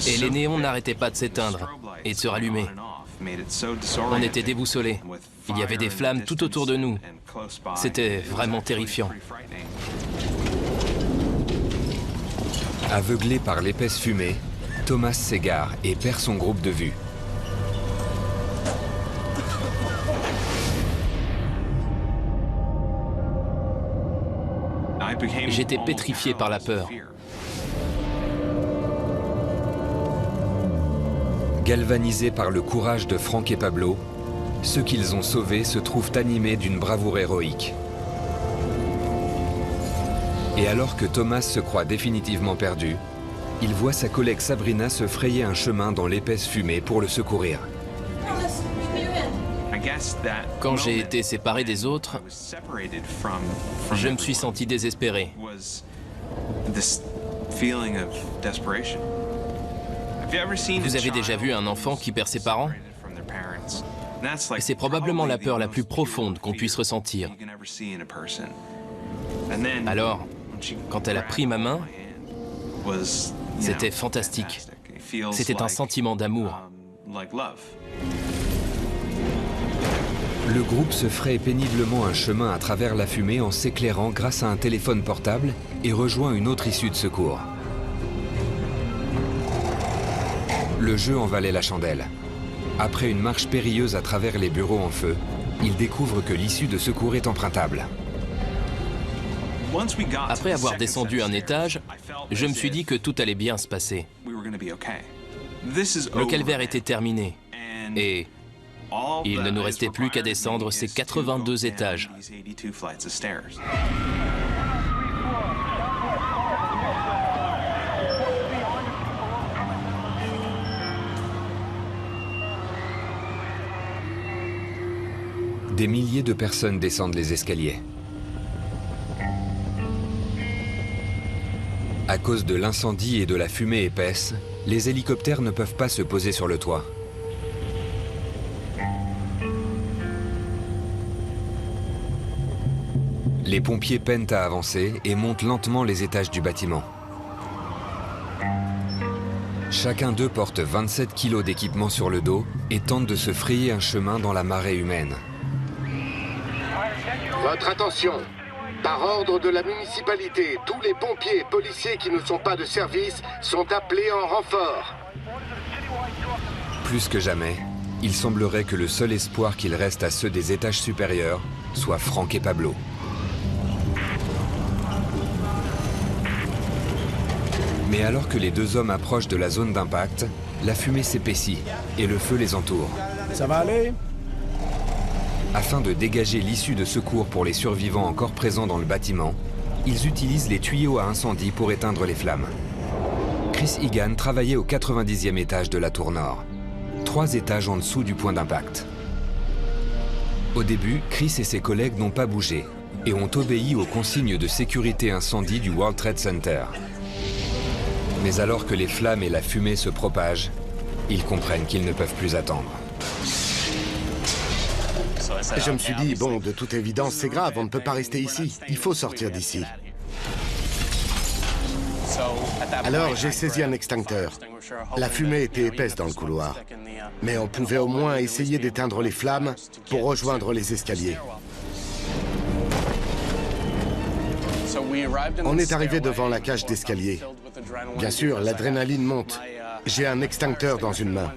Et les néons n'arrêtaient pas de s'éteindre et de se rallumer. On était déboussolés. Il y avait des flammes tout autour de nous. C'était vraiment terrifiant. Aveuglé par l'épaisse fumée, Thomas s'égare et perd son groupe de vue. J'étais pétrifié par la peur. Galvanisés par le courage de Franck et Pablo, ceux qu'ils ont sauvés se trouvent animés d'une bravoure héroïque. Et alors que Thomas se croit définitivement perdu, il voit sa collègue Sabrina se frayer un chemin dans l'épaisse fumée pour le secourir. Quand j'ai été séparé des autres, je me suis senti désespéré. Vous avez déjà vu un enfant qui perd ses parents? C'est probablement la peur la plus profonde qu'on puisse ressentir. Alors, quand elle a pris ma main, c'était fantastique. C'était un sentiment d'amour. Le groupe se fraye péniblement un chemin à travers la fumée en s'éclairant grâce à un téléphone portable et rejoint une autre issue de secours. Le jeu en valait la chandelle. Après une marche périlleuse à travers les bureaux en feu, ils découvrent que l'issue de secours est empruntable. Après avoir descendu un étage, je me suis dit que tout allait bien se passer. Le calvaire était terminé et il ne nous restait plus qu'à descendre ces 82 étages. Des milliers de personnes descendent les escaliers. À cause de l'incendie et de la fumée épaisse, les hélicoptères ne peuvent pas se poser sur le toit. Les pompiers peinent à avancer et montent lentement les étages du bâtiment. Chacun d'eux porte 27 kilos d'équipement sur le dos et tente de se frayer un chemin dans la marée humaine. Votre attention! Par ordre de la municipalité, tous les pompiers et policiers qui ne sont pas de service sont appelés en renfort. Plus que jamais, il semblerait que le seul espoir qu'il reste à ceux des étages supérieurs soit Franck et Pablo. Mais alors que les deux hommes approchent de la zone d'impact, la fumée s'épaissit et le feu les entoure. Ça va aller ? Afin de dégager l'issue de secours pour les survivants encore présents dans le bâtiment, ils utilisent les tuyaux à incendie pour éteindre les flammes. Chris Egan travaillait au 90e étage de la tour nord, 3 étages en dessous du point d'impact. Au début, Chris et ses collègues n'ont pas bougé et ont obéi aux consignes de sécurité incendie du World Trade Center. Mais alors que les flammes et la fumée se propagent, ils comprennent qu'ils ne peuvent plus attendre. Je me suis dit, bon, de toute évidence, c'est grave, on ne peut pas rester ici. Il faut sortir d'ici. Alors, j'ai saisi un extincteur. La fumée était épaisse dans le couloir. Mais on pouvait au moins essayer d'éteindre les flammes pour rejoindre les escaliers. On est arrivé devant la cage d'escalier. Bien sûr, l'adrénaline monte. J'ai un extincteur dans une main.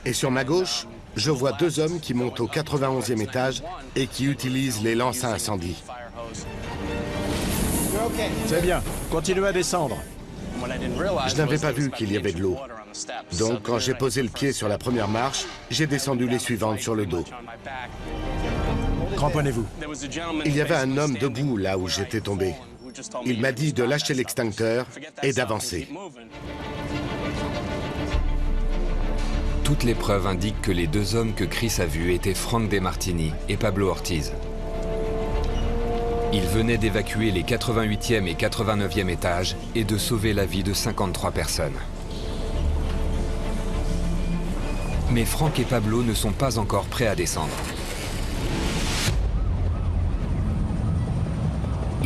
Et sur ma gauche, je vois 2 hommes qui montent au 91e étage et qui utilisent les lances à incendie. C'est bien, continuez à descendre. Je n'avais pas vu qu'il y avait de l'eau. Donc, quand j'ai posé le pied sur la première marche, j'ai descendu les suivantes sur le dos. Cramponnez-vous. Il y avait un homme debout là où j'étais tombé. Il m'a dit de lâcher l'extincteur et d'avancer. Toutes les preuves indiquent que les 2 hommes que Chris a vus étaient Franck DeMartini et Pablo Ortiz. Ils venaient d'évacuer les 88e et 89e étages et de sauver la vie de 53 personnes. Mais Franck et Pablo ne sont pas encore prêts à descendre.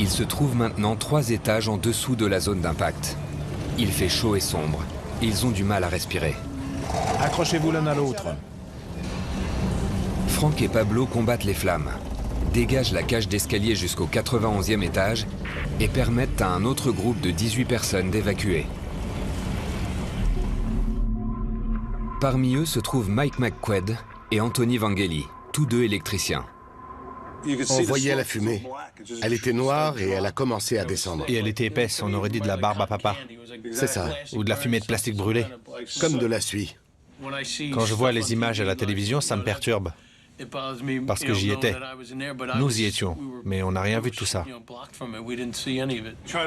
Il se trouve maintenant 3 étages en dessous de la zone d'impact. Il fait chaud et sombre. Ils ont du mal à respirer. Accrochez-vous l'un à l'autre. Frank et Pablo combattent les flammes, dégagent la cage d'escalier jusqu'au 91e étage et permettent à un autre groupe de 18 personnes d'évacuer. Parmi eux se trouvent Mike McQuaid et Anthony Vangeli, tous deux électriciens. On voyait la fumée. Elle était noire et elle a commencé à descendre. Et elle était épaisse, on aurait dit de la barbe à papa. C'est ça. Ou de la fumée de plastique brûlé. Comme de la suie. Quand je vois les images à la télévision, ça me perturbe. Parce que j'y étais. Nous y étions, mais on n'a rien vu de tout ça.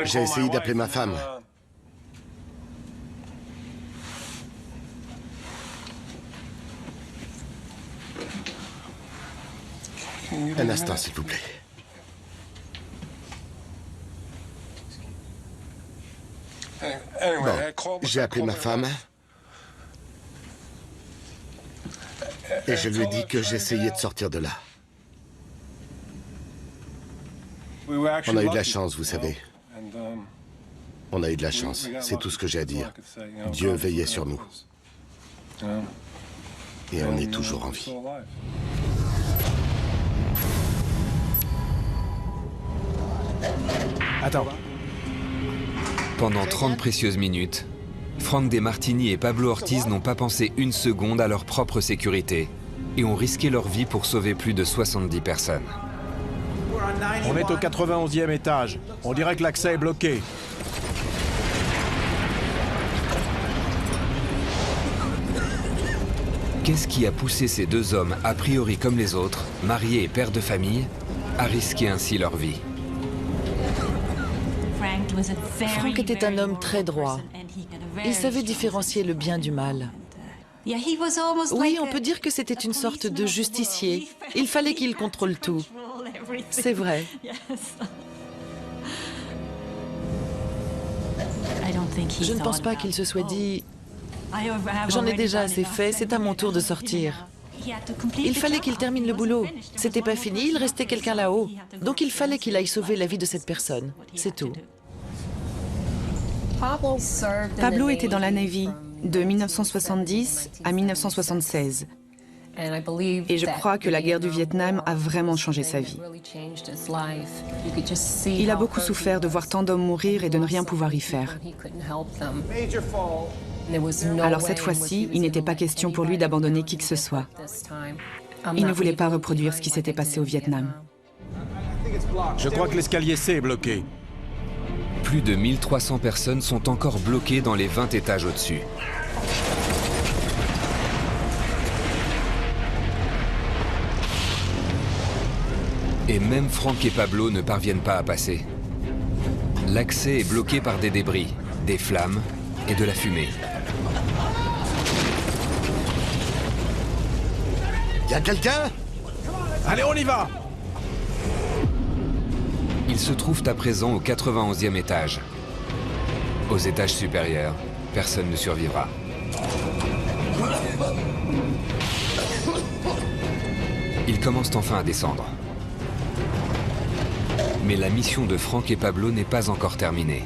J'ai essayé d'appeler ma femme. Un instant, s'il vous plaît. Bon, j'ai appelé ma femme. Et je lui ai dit que j'essayais de sortir de là. On a eu de la chance, vous savez. On a eu de la chance, c'est tout ce que j'ai à dire. Dieu veillait sur nous. Et on est toujours en vie. Attends. Pendant 30 précieuses minutes, Frank DeMartini et Pablo Ortiz n'ont pas pensé une seconde à leur propre sécurité et ont risqué leur vie pour sauver plus de 70 personnes. On est au 91e étage. On dirait que l'accès est bloqué. Qu'est-ce qui a poussé ces deux hommes, a priori comme les autres, mariés et pères de famille, à risquer ainsi leur vie? Frank était un homme très droit. Il savait différencier le bien du mal. Oui, on peut dire que c'était une sorte de justicier. Il fallait qu'il contrôle tout. C'est vrai. Je ne pense pas qu'il se soit dit « J'en ai déjà assez fait, c'est à mon tour de sortir ». Il fallait qu'il termine le boulot. C'était pas fini, il restait quelqu'un là-haut. Donc il fallait qu'il aille sauver la vie de cette personne. C'est tout. Pablo était dans la Navy de 1970 à 1976. Et je crois que la guerre du Vietnam a vraiment changé sa vie. Il a beaucoup souffert de voir tant d'hommes mourir et de ne rien pouvoir y faire. Alors cette fois-ci, il n'était pas question pour lui d'abandonner qui que ce soit. Il ne voulait pas reproduire ce qui s'était passé au Vietnam. Je crois que l'escalier C est bloqué. Plus de 1300 personnes sont encore bloquées dans les 20 étages au-dessus. Et même Frank et Pablo ne parviennent pas à passer. L'accès est bloqué par des débris, des flammes et de la fumée. Y a quelqu'un? Allez, on y va! Ils se trouvent à présent au 91e étage. Aux étages supérieurs, personne ne survivra. Ils commencent enfin à descendre. Mais la mission de Frank et Pablo n'est pas encore terminée.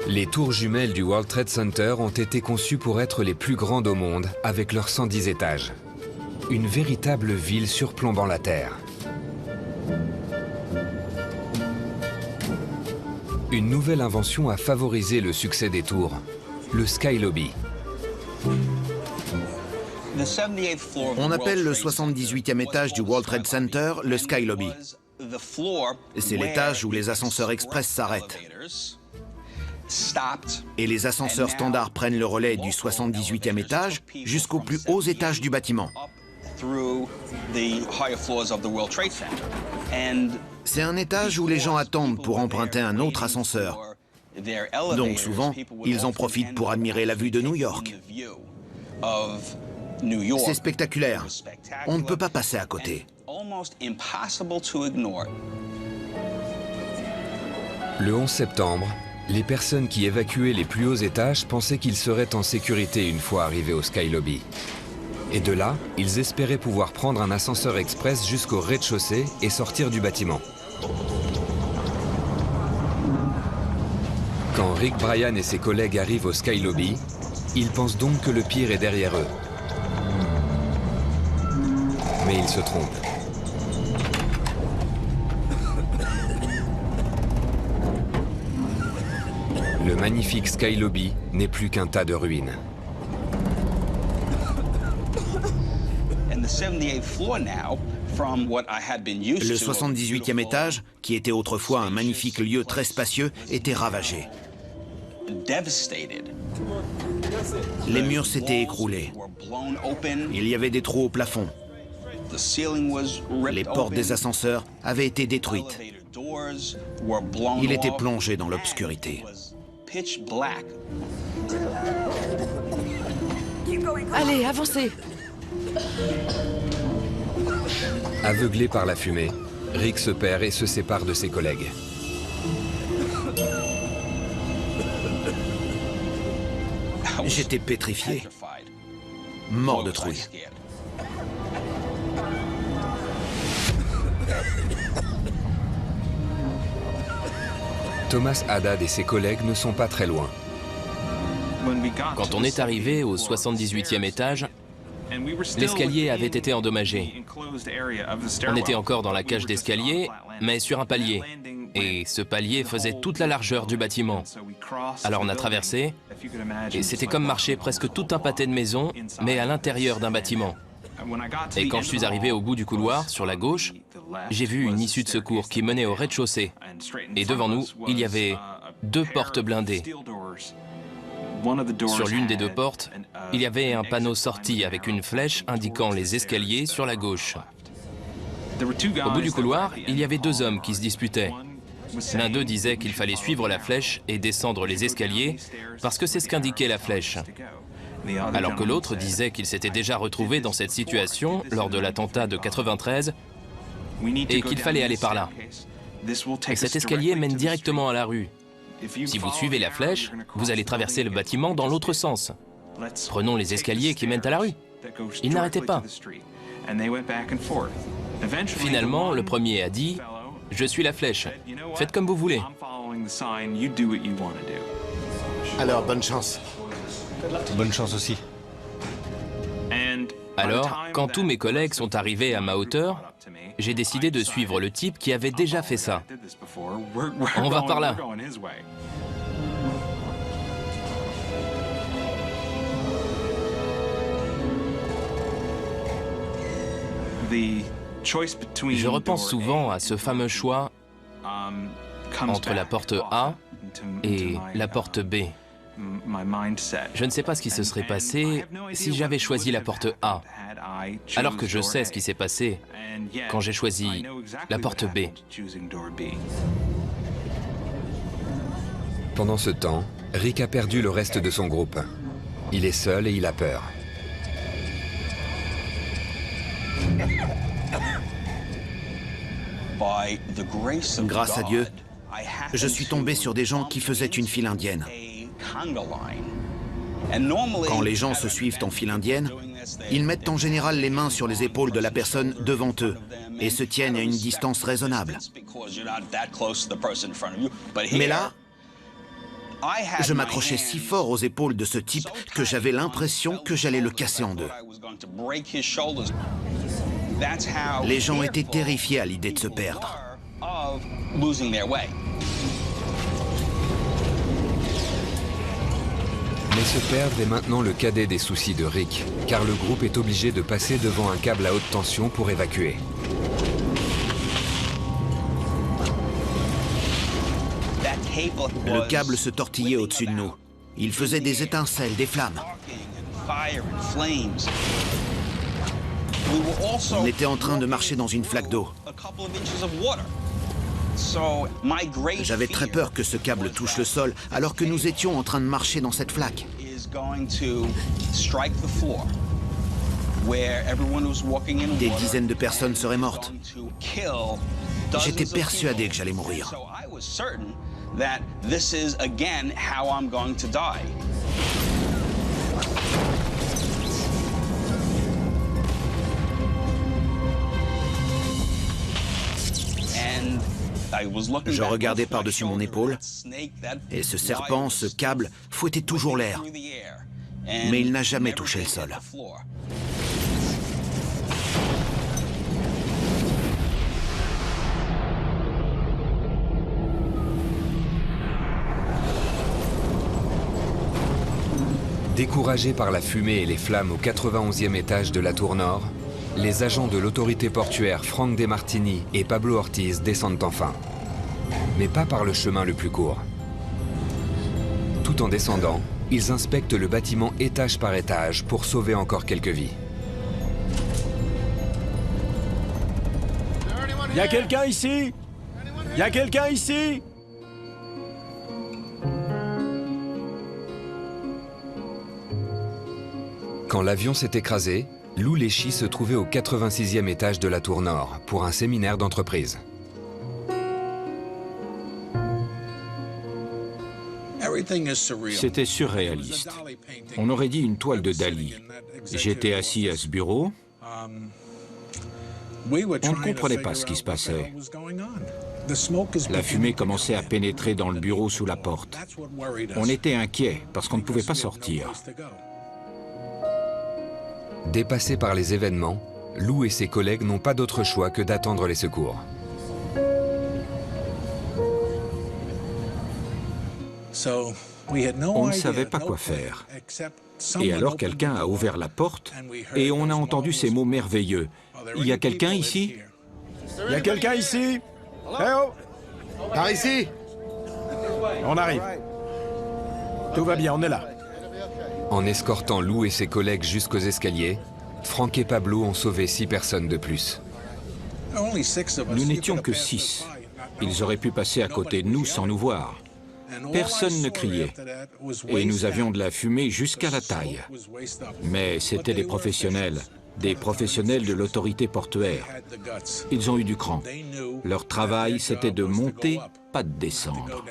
Les tours jumelles du World Trade Center ont été conçues pour être les plus grandes au monde, avec leurs 110 étages. Une véritable ville surplombant la Terre. Une nouvelle invention a favorisé le succès des tours, le Sky Lobby. On appelle le 78e étage du World Trade Center le Sky Lobby. C'est l'étage où les ascenseurs express s'arrêtent. Et les ascenseurs standards prennent le relais du 78e étage jusqu'aux plus hauts étages du bâtiment. C'est un étage où les gens attendent pour emprunter un autre ascenseur. Donc souvent, ils en profitent pour admirer la vue de New York. C'est spectaculaire. On ne peut pas passer à côté. Le 11 septembre, Les personnes qui évacuaient les plus hauts étages pensaient qu'ils seraient en sécurité une fois arrivés au Sky Lobby. Et de là, ils espéraient pouvoir prendre un ascenseur express jusqu'au rez-de-chaussée et sortir du bâtiment. Quand Rick Bryan et ses collègues arrivent au Sky Lobby, ils pensent donc que le pire est derrière eux. Mais ils se trompent. Le magnifique Sky Lobby n'est plus qu'un tas de ruines. Le 78e étage, qui était autrefois un magnifique lieu très spacieux, était ravagé. Les murs s'étaient écroulés. Il y avait des trous au plafond. Les portes des ascenseurs avaient été détruites. Il était plongé dans l'obscurité. Allez, avancez! Aveuglé par la fumée, Rick se perd et se sépare de ses collègues. J'étais pétrifié, mort de trouille. Thomas Haddad et ses collègues ne sont pas très loin. Quand on est arrivé au 78e étage, l'escalier avait été endommagé. On était encore dans la cage d'escalier, mais sur un palier. Et ce palier faisait toute la largeur du bâtiment. Alors on a traversé, et c'était comme marcher presque tout un pâté de maison, mais à l'intérieur d'un bâtiment. Et quand je suis arrivé au bout du couloir, sur la gauche, j'ai vu une issue de secours qui menait au rez-de-chaussée. Et devant nous, il y avait 2 portes blindées. Sur l'une des 2 portes, il y avait un panneau sortie avec une flèche indiquant les escaliers sur la gauche. Au bout du couloir, il y avait 2 hommes qui se disputaient. L'un d'eux disait qu'il fallait suivre la flèche et descendre les escaliers parce que c'est ce qu'indiquait la flèche. Alors que l'autre disait qu'il s'était déjà retrouvé dans cette situation lors de l'attentat de 93 et qu'il fallait aller par là. Et cet escalier mène directement à la rue. Si vous suivez la flèche, vous allez traverser le bâtiment dans l'autre sens. Prenons les escaliers qui mènent à la rue. Ils n'arrêtaient pas. Finalement, le premier a dit « Je suis la flèche. Faites comme vous voulez. » Alors, bonne chance. Bonne chance aussi. Alors, quand tous mes collègues sont arrivés à ma hauteur, j'ai décidé de suivre le type qui avait déjà fait ça. On va par là. Je repense souvent à ce fameux choix entre la porte A et la porte B. Je ne sais pas ce qui se serait passé si j'avais choisi la porte A, alors que je sais ce qui s'est passé quand j'ai choisi la porte B. Pendant ce temps, Rick a perdu le reste de son groupe. Il est seul et il a peur. Grâce à Dieu, je suis tombé sur des gens qui faisaient une file indienne. Quand les gens se suivent en file indienne, ils mettent en général les mains sur les épaules de la personne devant eux et se tiennent à une distance raisonnable. Mais là, je m'accrochais si fort aux épaules de ce type que j'avais l'impression que j'allais le casser en 2. Les gens étaient terrifiés à l'idée de se perdre. Mais se perdre est maintenant le cadet des soucis de Rick, car le groupe est obligé de passer devant un câble à haute tension pour évacuer. Le câble se tortillait au-dessus de nous. Il faisait des étincelles, des flammes. On était en train de marcher dans une flaque d'eau. J'avais très peur que ce câble touche le sol alors que nous étions en train de marcher dans cette flaque. Des dizaines de personnes seraient mortes. J'étais persuadé que j'allais mourir. Je regardais par-dessus mon épaule, et ce serpent, ce câble, fouettait toujours l'air. Mais il n'a jamais touché le sol. Découragés par la fumée et les flammes au 91e étage de la tour nord, les agents de l'autorité portuaire Frank DeMartini et Pablo Ortiz descendent enfin. Mais pas par le chemin le plus court. Tout en descendant, ils inspectent le bâtiment étage par étage pour sauver encore quelques vies. Y a quelqu'un ici? Y a quelqu'un ici? Quand l'avion s'est écrasé, Lou Leschi se trouvait au 86e étage de la tour nord pour un séminaire d'entreprise. C'était surréaliste. On aurait dit une toile de Dali. J'étais assis à ce bureau. On ne comprenait pas ce qui se passait. La fumée commençait à pénétrer dans le bureau sous la porte. On était inquiets parce qu'on ne pouvait pas sortir. Dépassés par les événements, Lou et ses collègues n'ont pas d'autre choix que d'attendre les secours. On ne savait pas quoi faire. Et alors quelqu'un a ouvert la porte et on a entendu ces mots merveilleux. « Il y a quelqu'un ici ?»« Il y a quelqu'un ici? Eh oh! Par ici! On arrive. Tout va bien, on est là. » En escortant Lou et ses collègues jusqu'aux escaliers, Frank et Pablo ont sauvé 6 personnes de plus. Nous n'étions que 6. Ils auraient pu passer à côté de nous sans nous voir. Personne ne criait. Et nous avions de la fumée jusqu'à la taille. Mais c'étaient des professionnels de l'autorité portuaire. Ils ont eu du cran. Leur travail, c'était de monter, pas de descendre.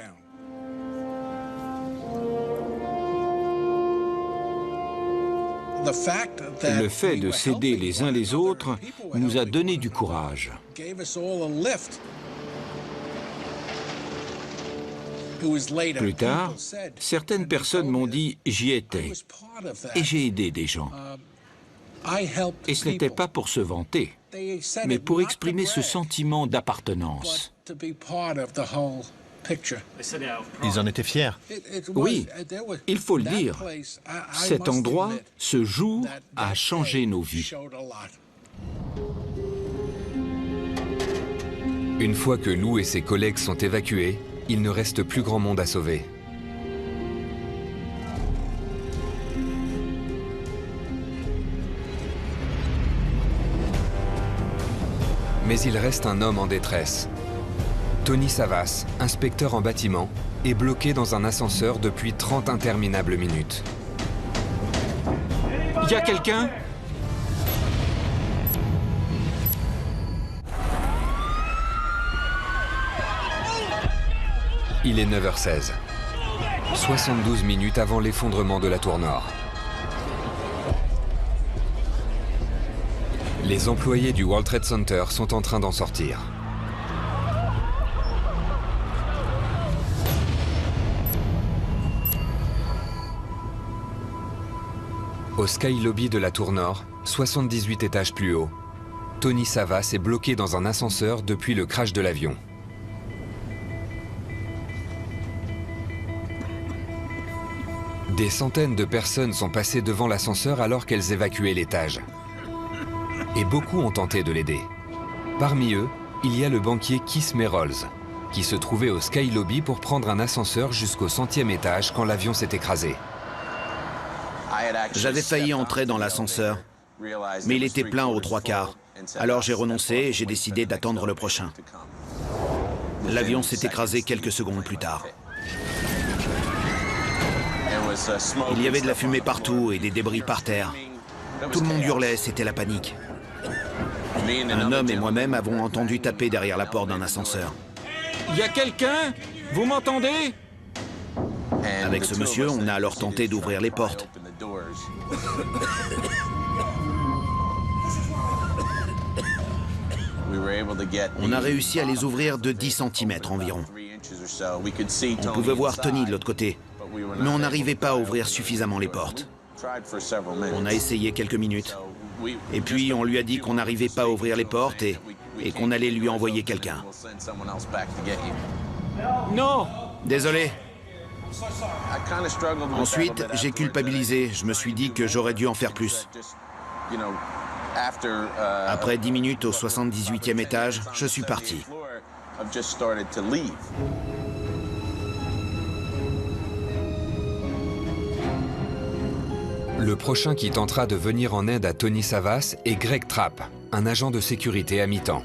Le fait de s'aider les uns les autres nous a donné du courage. Plus tard, certaines personnes m'ont dit « j'y étais » et j'ai aidé des gens. Et ce n'était pas pour se vanter, mais pour exprimer ce sentiment d'appartenance. Ils en étaient fiers. Oui, il faut le dire. Cet endroit, ce jour, a changé nos vies. Une fois que Lou et ses collègues sont évacués, il ne reste plus grand monde à sauver. Mais il reste un homme en détresse. Tony Savas, inspecteur en bâtiment, est bloqué dans un ascenseur depuis 30 interminables minutes. Il y a quelqu'un ? Il est 9h16. 72 minutes avant l'effondrement de la tour nord. Les employés du World Trade Center sont en train d'en sortir. Au Sky Lobby de la tour nord, 78 étages plus haut, Tony Savas est bloqué dans un ascenseur depuis le crash de l'avion. Des centaines de personnes sont passées devant l'ascenseur alors qu'elles évacuaient l'étage. Et beaucoup ont tenté de l'aider. Parmi eux, il y a le banquier Keith Merolls, qui se trouvait au Sky Lobby pour prendre un ascenseur jusqu'au 100e étage quand l'avion s'est écrasé. J'avais failli entrer dans l'ascenseur, mais il était plein aux 3/4. Alors j'ai renoncé et j'ai décidé d'attendre le prochain. L'avion s'est écrasé quelques secondes plus tard. Il y avait de la fumée partout et des débris par terre. Tout le monde hurlait, c'était la panique. Un homme et moi-même avons entendu taper derrière la porte d'un ascenseur. Il y a quelqu'un? Vous m'entendez? Avec ce monsieur, on a alors tenté d'ouvrir les portes. On a réussi à les ouvrir de 10 cm environ. On pouvait voir Tony de l'autre côté, mais on n'arrivait pas à ouvrir suffisamment les portes. On a essayé quelques minutes, et puis on lui a dit qu'on n'arrivait pas à ouvrir les portes et qu'on allait lui envoyer quelqu'un. Non! Désolé. Ensuite, j'ai culpabilisé. Je me suis dit que j'aurais dû en faire plus. Après 10 minutes au 78e étage, je suis parti. Le prochain qui tentera de venir en aide à Tony Savas est Greg Trapp, un agent de sécurité à mi-temps.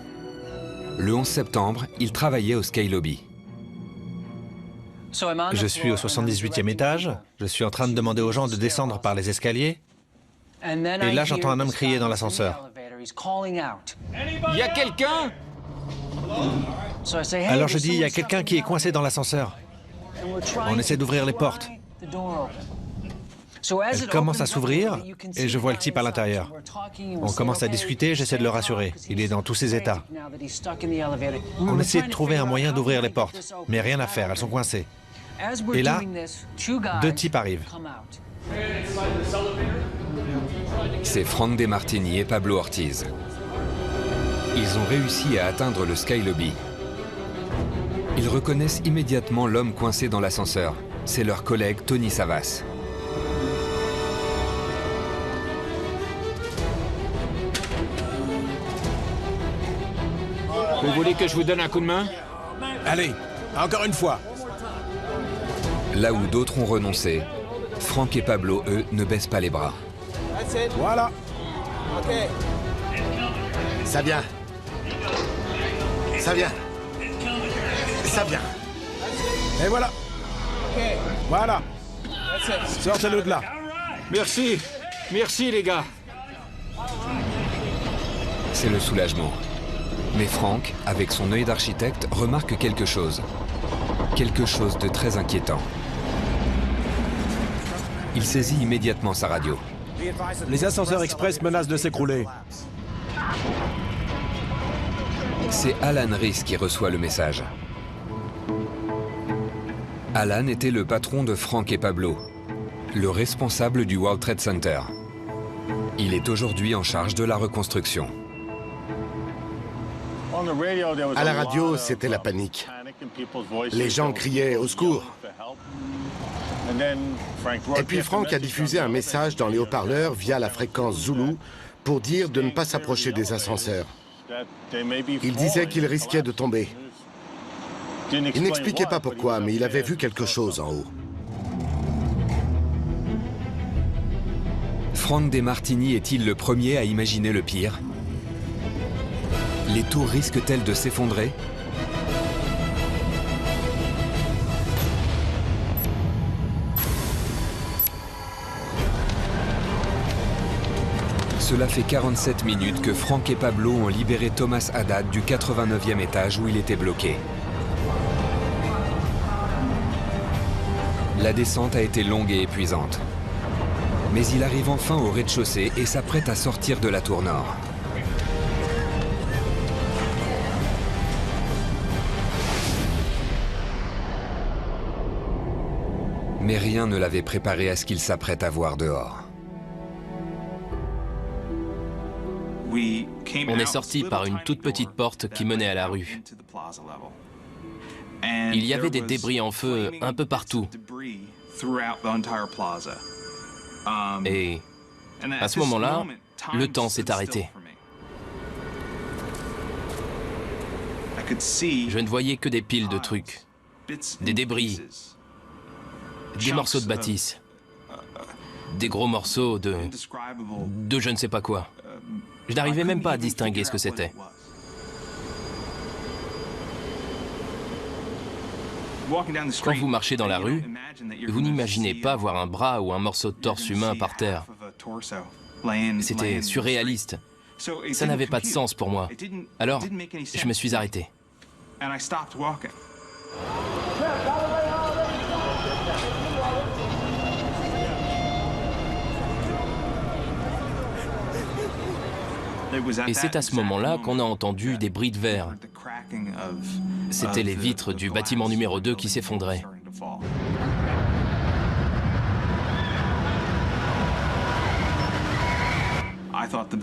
Le 11 septembre, il travaillait au Sky Lobby. Je suis au 78e étage, je suis en train de demander aux gens de descendre par les escaliers, et là j'entends un homme crier dans l'ascenseur. Il y a quelqu'un? Alors je dis, il y a quelqu'un qui est coincé dans l'ascenseur. On essaie d'ouvrir les portes. Elle commence à s'ouvrir, et je vois le type à l'intérieur. On commence à discuter, j'essaie de le rassurer. Il est dans tous ses états. On essaie de trouver un moyen d'ouvrir les portes, mais rien à faire, elles sont coincées. Et là, 2 types arrivent. C'est Frank DeMartini et Pablo Ortiz. Ils ont réussi à atteindre le Sky Lobby. Ils reconnaissent immédiatement l'homme coincé dans l'ascenseur. C'est leur collègue Tony Savas. Vous voulez que je vous donne un coup de main? Allez, encore une fois. Là où d'autres ont renoncé, Frank et Pablo, eux, ne baissent pas les bras. Voilà. Ça vient. Ça vient. Ça vient. Et voilà. Voilà. Sortez-le de là. Merci. Merci, les gars. C'est le soulagement. Mais Frank, avec son œil d'architecte, remarque quelque chose. Quelque chose de très inquiétant. Il saisit immédiatement sa radio. Les ascenseurs express menacent de s'écrouler. C'est Alan Rees qui reçoit le message. Alan était le patron de Frank et Pablo, le responsable du World Trade Center. Il est aujourd'hui en charge de la reconstruction. À la radio, c'était la panique. Les gens criaient « au secours ». Et puis Frank a diffusé un message dans les haut-parleurs via la fréquence Zulu pour dire de ne pas s'approcher des ascenseurs. Il disait qu'il risquait de tomber. Il n'expliquait pas pourquoi, mais il avait vu quelque chose en haut. Frank DeMartini est-il le premier à imaginer le pire? Les tours risquent-elles de s'effondrer? Cela fait 47 minutes que Frank et Pablo ont libéré Thomas Haddad du 89e étage où il était bloqué. La descente a été longue et épuisante. Mais il arrive enfin au rez-de-chaussée et s'apprête à sortir de la tour nord. Mais rien ne l'avait préparé à ce qu'il s'apprête à voir dehors. On est sorti par une toute petite porte qui menait à la rue. Il y avait des débris en feu un peu partout. Et à ce moment-là, le temps s'est arrêté. Je ne voyais que des piles de trucs, des débris, des morceaux de bâtisse, des gros morceaux de je ne sais pas quoi. Je n'arrivais même pas à distinguer ce que c'était. Quand vous marchez dans la rue, vous n'imaginez pas voir un bras ou un morceau de torse humain par terre. C'était surréaliste. Ça n'avait pas de sens pour moi. Alors, je me suis arrêté. Et c'est à ce moment-là qu'on a entendu des bruits de verre. C'était les vitres du bâtiment numéro 2 qui s'effondraient.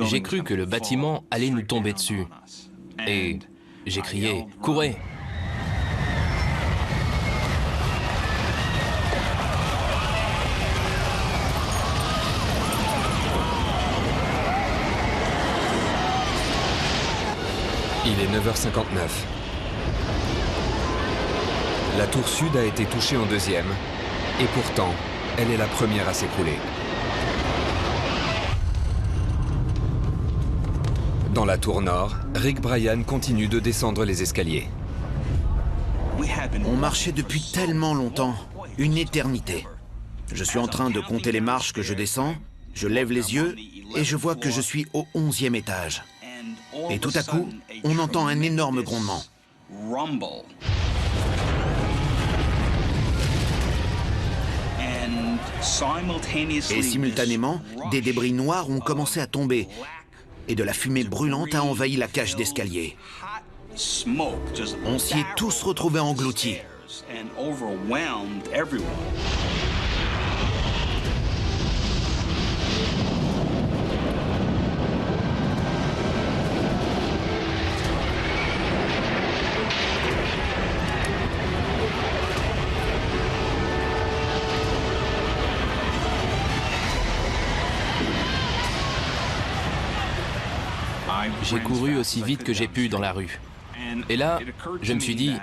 J'ai cru que le bâtiment allait nous tomber dessus. Et j'ai crié « Courez !» Il est 9h59. La tour sud a été touchée en deuxième, et pourtant, elle est la première à s'écrouler. Dans la tour nord, Rick Bryan continue de descendre les escaliers. On marchait depuis tellement longtemps, une éternité. Je suis en train de compter les marches que je descends, je lève les yeux et je vois que je suis au 11e étage. Et tout à coup, on entend un énorme grondement. Et simultanément, des débris noirs ont commencé à tomber et de la fumée brûlante a envahi la cage d'escalier. On s'y est tous retrouvés engloutis. J'ai couru aussi vite que j'ai pu dans la rue. Et là, je me suis dit,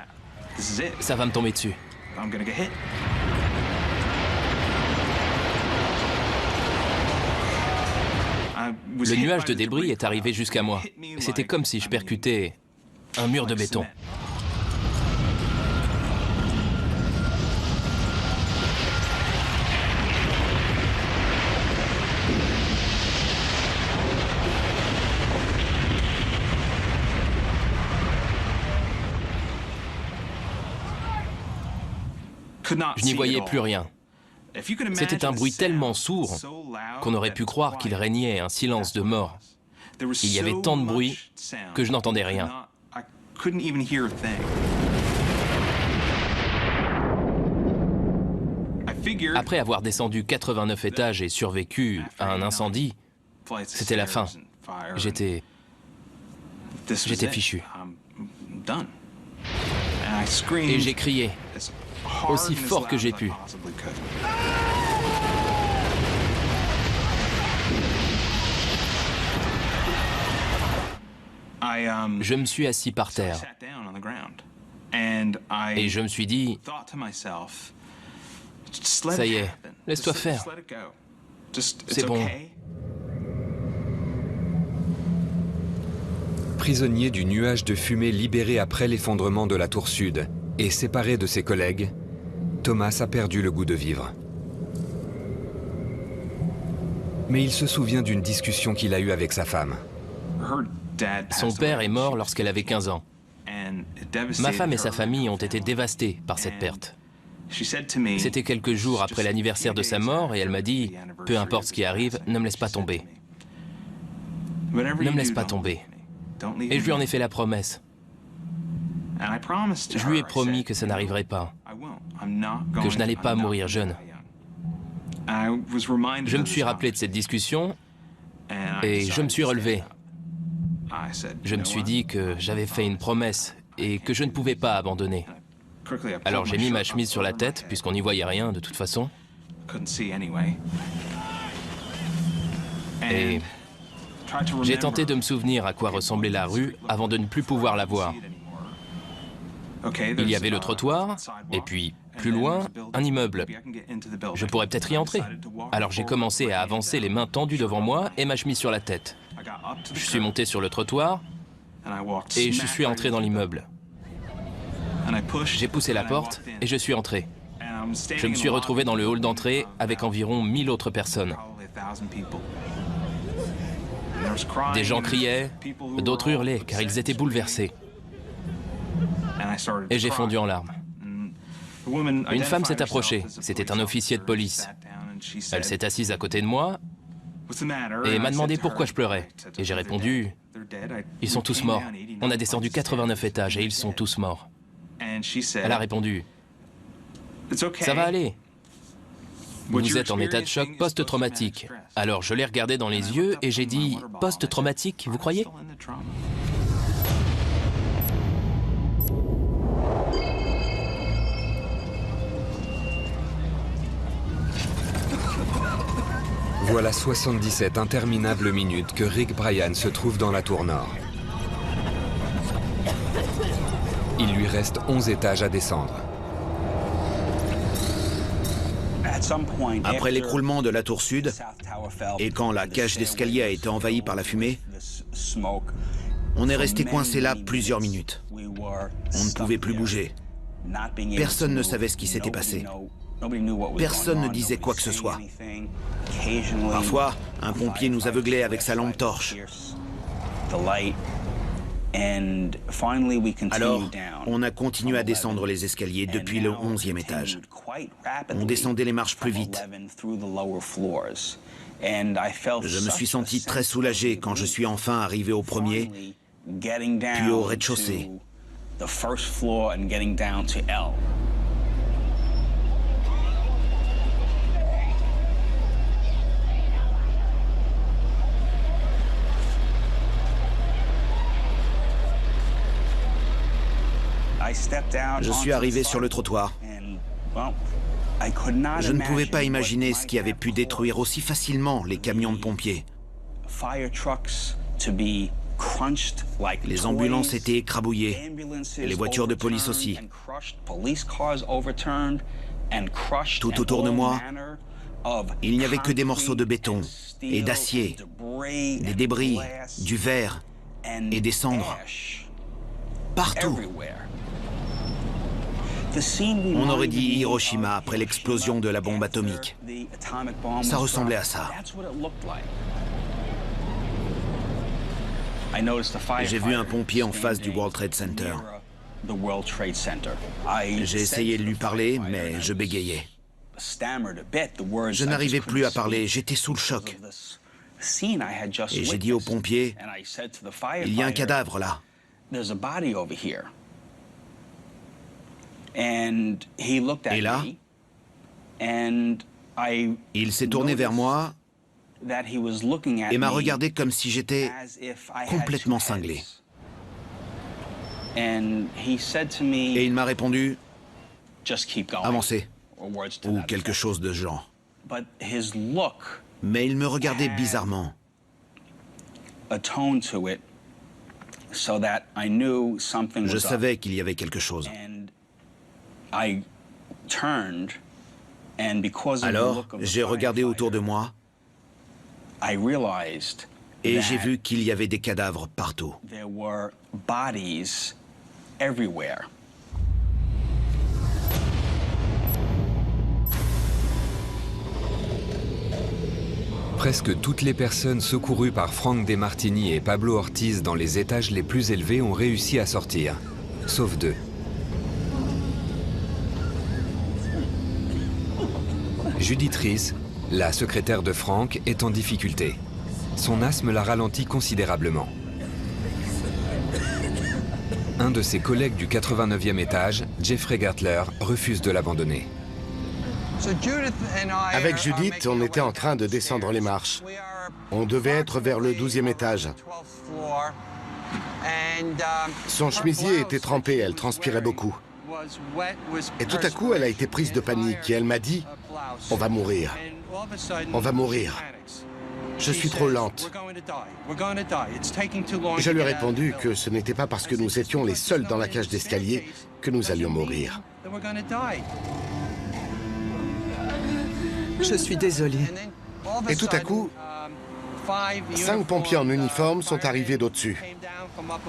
ça va me tomber dessus. Le nuage de débris est arrivé jusqu'à moi. C'était comme si je percutais un mur de béton. Je n'y voyais plus rien. C'était un bruit tellement sourd qu'on aurait pu croire qu'il régnait un silence de mort. Il y avait tant de bruit que je n'entendais rien. Après avoir descendu 89 étages et survécu à un incendie, c'était la fin. J'étais fichu. Et j'ai crié, aussi fort que j'ai pu. Je me suis assis par terre. Et je me suis dit, ça y est, laisse-toi faire. C'est bon. Prisonnier du nuage de fumée libéré après l'effondrement de la tour sud et séparé de ses collègues, Thomas a perdu le goût de vivre. Mais il se souvient d'une discussion qu'il a eue avec sa femme. Son père est mort lorsqu'elle avait 15 ans. Ma femme et sa famille ont été dévastées par cette perte. C'était quelques jours après l'anniversaire de sa mort et elle m'a dit « Peu importe ce qui arrive, ne me laisse pas tomber. Ne me laisse pas tomber. » Et je lui en ai fait la promesse. Je lui ai promis que ça n'arriverait pas, que je n'allais pas mourir jeune. Je me suis rappelé de cette discussion et je me suis relevé. Je me suis dit que j'avais fait une promesse et que je ne pouvais pas abandonner. Alors j'ai mis ma chemise sur la tête, puisqu'on n'y voyait rien de toute façon. Et j'ai tenté de me souvenir à quoi ressemblait la rue avant de ne plus pouvoir la voir. Il y avait le trottoir, et puis, plus loin, un immeuble. Je pourrais peut-être y entrer. Alors j'ai commencé à avancer les mains tendues devant moi et ma chemise sur la tête. Je suis monté sur le trottoir et je suis entré dans l'immeuble. J'ai poussé la porte et je suis entré. Je me suis retrouvé dans le hall d'entrée avec environ 1000 autres personnes. Des gens criaient, d'autres hurlaient, car ils étaient bouleversés. Et j'ai fondu en larmes. Une femme s'est approchée, c'était un officier de police. Elle s'est assise à côté de moi et m'a demandé pourquoi je pleurais. Et j'ai répondu, ils sont tous morts. On a descendu 89 étages et ils sont tous morts. Elle a répondu, ça va aller. Vous êtes en état de choc post-traumatique. Alors je l'ai regardé dans les yeux et j'ai dit, post-traumatique, vous croyez ? Voilà 77 interminables minutes que Rick Bryan se trouve dans la tour nord. Il lui reste 11 étages à descendre. Après l'écroulement de la tour sud, et quand la cage d'escalier a été envahie par la fumée, on est resté coincé là plusieurs minutes. On ne pouvait plus bouger. Personne ne savait ce qui s'était passé. Personne ne disait quoi que ce soit. Parfois, un pompier nous aveuglait avec sa lampe torche. Alors, on a continué à descendre les escaliers depuis le 11e étage. On descendait les marches plus vite. Je me suis senti très soulagé quand je suis enfin arrivé au premier, puis au rez-de-chaussée. Je suis arrivé sur le trottoir. Je ne pouvais pas imaginer ce qui avait pu détruire aussi facilement les camions de pompiers. Les ambulances étaient écrabouillées, les voitures de police aussi. Tout autour de moi, il n'y avait que des morceaux de béton et d'acier, des débris, du verre et des cendres. Partout. On aurait dit Hiroshima après l'explosion de la bombe atomique. Ça ressemblait à ça. J'ai vu un pompier en face du World Trade Center. J'ai essayé de lui parler, mais je bégayais. Je n'arrivais plus à parler, j'étais sous le choc. Et j'ai dit au pompier, il y a un cadavre là. Et là, il s'est tourné vers moi et m'a regardé comme si j'étais complètement cinglé. Et il m'a répondu « Avancez » ou quelque chose de ce genre. Mais il me regardait bizarrement. Je savais qu'il y avait quelque chose. Alors, j'ai regardé autour de moi et j'ai vu qu'il y avait des cadavres partout. Presque toutes les personnes secourues par Frank DeMartini et Pablo Ortiz dans les étages les plus élevés ont réussi à sortir, sauf 2. Judith Reese, la secrétaire de Frank, est en difficulté. Son asthme l'a ralenti considérablement. Un de ses collègues du 89e étage, Jeffrey Gertler, refuse de l'abandonner. Avec Judith, on était en train de descendre les marches. On devait être vers le 12e étage. Son chemisier était trempé, elle transpirait beaucoup. Et tout à coup, elle a été prise de panique et elle m'a dit « On va mourir. On va mourir. Je suis trop lente. » Je lui ai répondu que ce n'était pas parce que nous étions les seuls dans la cage d'escalier que nous allions mourir. Je suis désolé. Et tout à coup, 5 pompiers en uniforme sont arrivés d'au-dessus.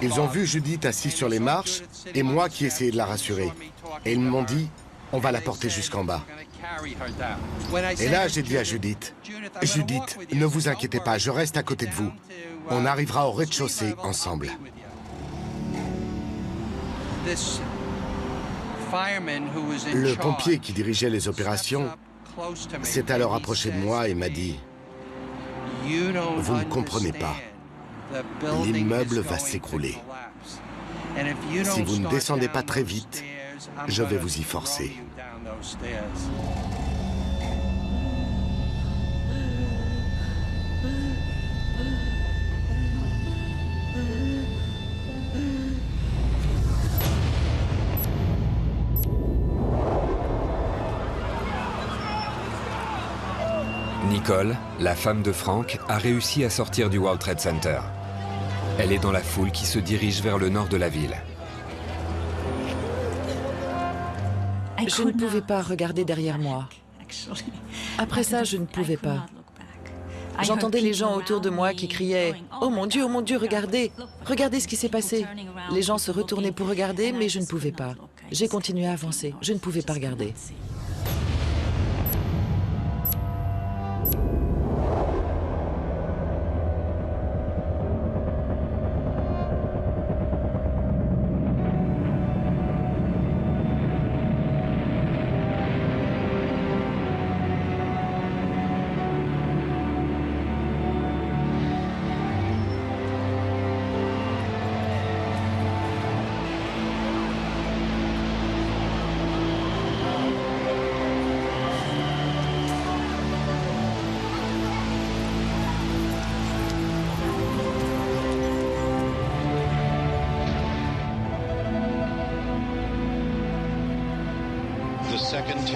Ils ont vu Judith assise sur les marches et moi qui essayais de la rassurer. Et ils m'ont dit, on va la porter jusqu'en bas. Et là, j'ai dit à Judith, « Judith, ne vous inquiétez pas, je reste à côté de vous. On arrivera au rez-de-chaussée ensemble. » Le pompier qui dirigeait les opérations s'est alors approché de moi et m'a dit, « Vous ne comprenez pas, l'immeuble va s'écrouler. Si vous ne descendez pas très vite, je vais vous y forcer. » Nicole, la femme de Frank, a réussi à sortir du World Trade Center. Elle est dans la foule qui se dirige vers le nord de la ville. Je ne pouvais pas regarder derrière moi. Après ça, je ne pouvais pas. J'entendais les gens autour de moi qui criaient « Oh mon Dieu, regardez! Regardez ce qui s'est passé !» Les gens se retournaient pour regarder, mais je ne pouvais pas. J'ai continué à avancer. Je ne pouvais pas regarder.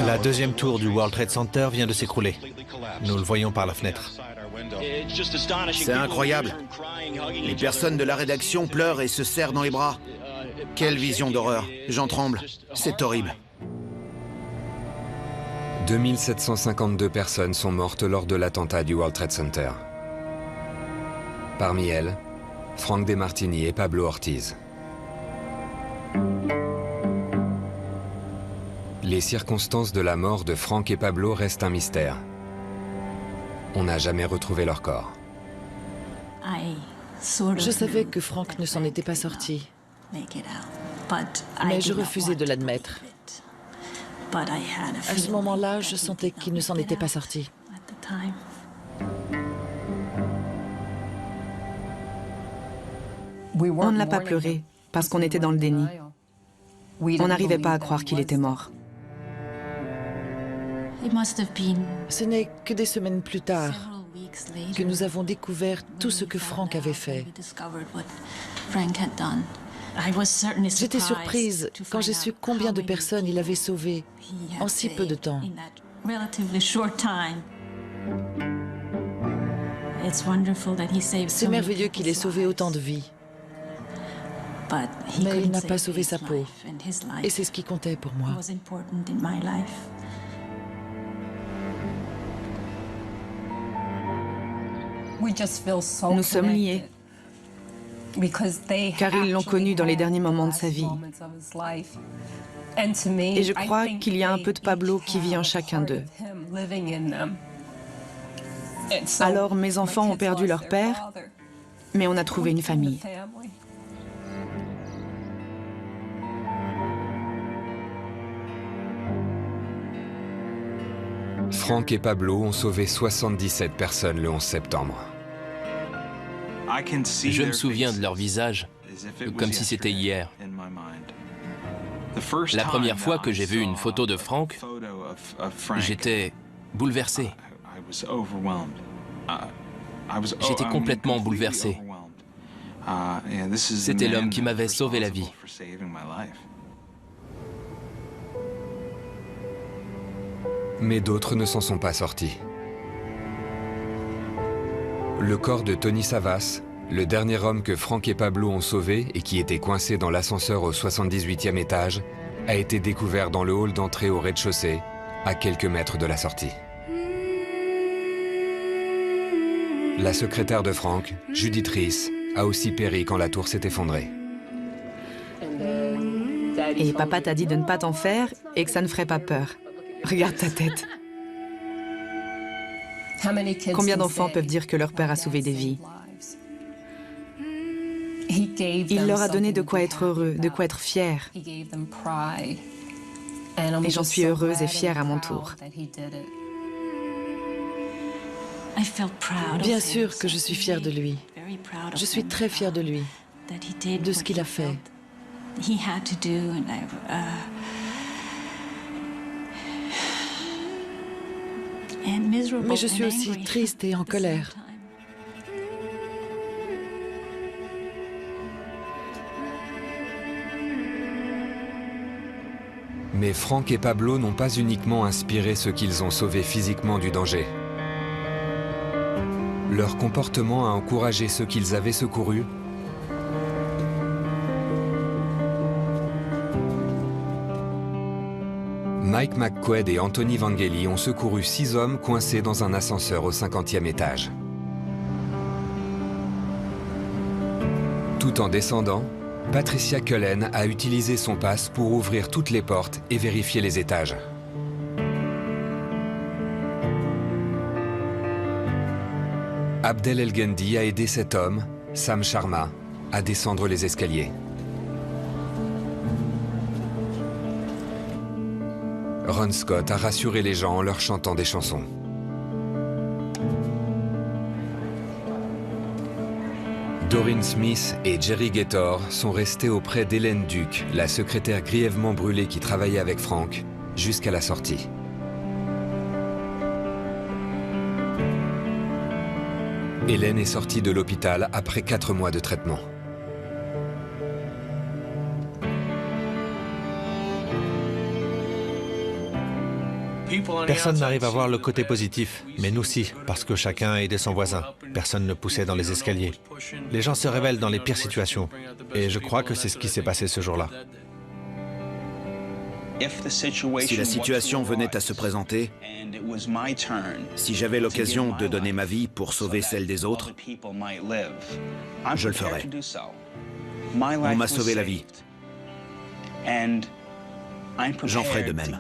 La deuxième tour du World Trade Center vient de s'écrouler. Nous le voyons par la fenêtre. C'est incroyable. Les personnes de la rédaction pleurent et se serrent dans les bras. Quelle vision d'horreur. J'en tremble. C'est horrible. 2752 personnes sont mortes lors de l'attentat du World Trade Center. Parmi elles, Frank DeMartini et Pablo Ortiz. Les circonstances de la mort de Frank et Pablo restent un mystère. On n'a jamais retrouvé leur corps. Je savais que Frank ne s'en était pas sorti, mais je refusais de l'admettre. À ce moment-là, je sentais qu'il ne s'en était pas sorti. On ne l'a pas pleuré parce qu'on était dans le déni. On n'arrivait pas à croire qu'il était mort. Ce n'est que des semaines plus tard que nous avons découvert tout ce que Frank avait fait. J'étais surprise quand j'ai su combien de personnes il avait sauvées en si peu de temps. C'est merveilleux qu'il ait sauvé autant de vies. Mais il n'a pas sauvé sa peau. Et c'est ce qui comptait pour moi. Nous sommes liés, car ils l'ont connu dans les derniers moments de sa vie. Et je crois qu'il y a un peu de Pablo qui vit en chacun d'eux. Alors mes enfants ont perdu leur père, mais on a trouvé une famille. Frank et Pablo ont sauvé 77 personnes le 11 septembre. Je me souviens de leur visage, comme si c'était hier. La première fois que j'ai vu une photo de Frank, j'étais bouleversé. J'étais complètement bouleversé. C'était l'homme qui m'avait sauvé la vie. Mais d'autres ne s'en sont pas sortis. Le corps de Tony Savas, le dernier homme que Frank et Pablo ont sauvé et qui était coincé dans l'ascenseur au 78e étage, a été découvert dans le hall d'entrée au rez-de-chaussée, à quelques mètres de la sortie. La secrétaire de Frank, Judith Reese, a aussi péri quand la tour s'est effondrée. Et papa t'a dit de ne pas t'en faire et que ça ne ferait pas peur. Regarde ta tête. Combien d'enfants peuvent dire que leur père a sauvé des vies? Il leur a donné de quoi être heureux, de quoi être fier. Et j'en suis heureuse et fière à mon tour. Bien sûr que je suis fière de lui. Je suis très fière de lui, de ce qu'il a fait. Mais je suis aussi triste et en colère. Mais Frank et Pablo n'ont pas uniquement inspiré ceux qu'ils ont sauvés physiquement du danger. Leur comportement a encouragé ceux qu'ils avaient secourus Mike McQuaid et Anthony Vangeli ont secouru 6 hommes coincés dans un ascenseur au 50e étage. Tout en descendant, Patricia Cullen a utilisé son passe pour ouvrir toutes les portes et vérifier les étages. Abdel El-Gendi a aidé cet homme, Sam Sharma, à descendre les escaliers. Ron Scott a rassuré les gens en leur chantant des chansons. Doreen Smith et Jerry Gator sont restés auprès d'Hélène Duke, la secrétaire grièvement brûlée qui travaillait avec Frank, jusqu'à la sortie. Hélène est sortie de l'hôpital après 4 mois de traitement. Personne n'arrive à voir le côté positif, mais nous si, parce que chacun a aidé son voisin. Personne ne poussait dans les escaliers. Les gens se révèlent dans les pires situations, et je crois que c'est ce qui s'est passé ce jour-là. Si la situation venait à se présenter, si j'avais l'occasion de donner ma vie pour sauver celle des autres, je le ferais. On m'a sauvé la vie. J'en ferai de même.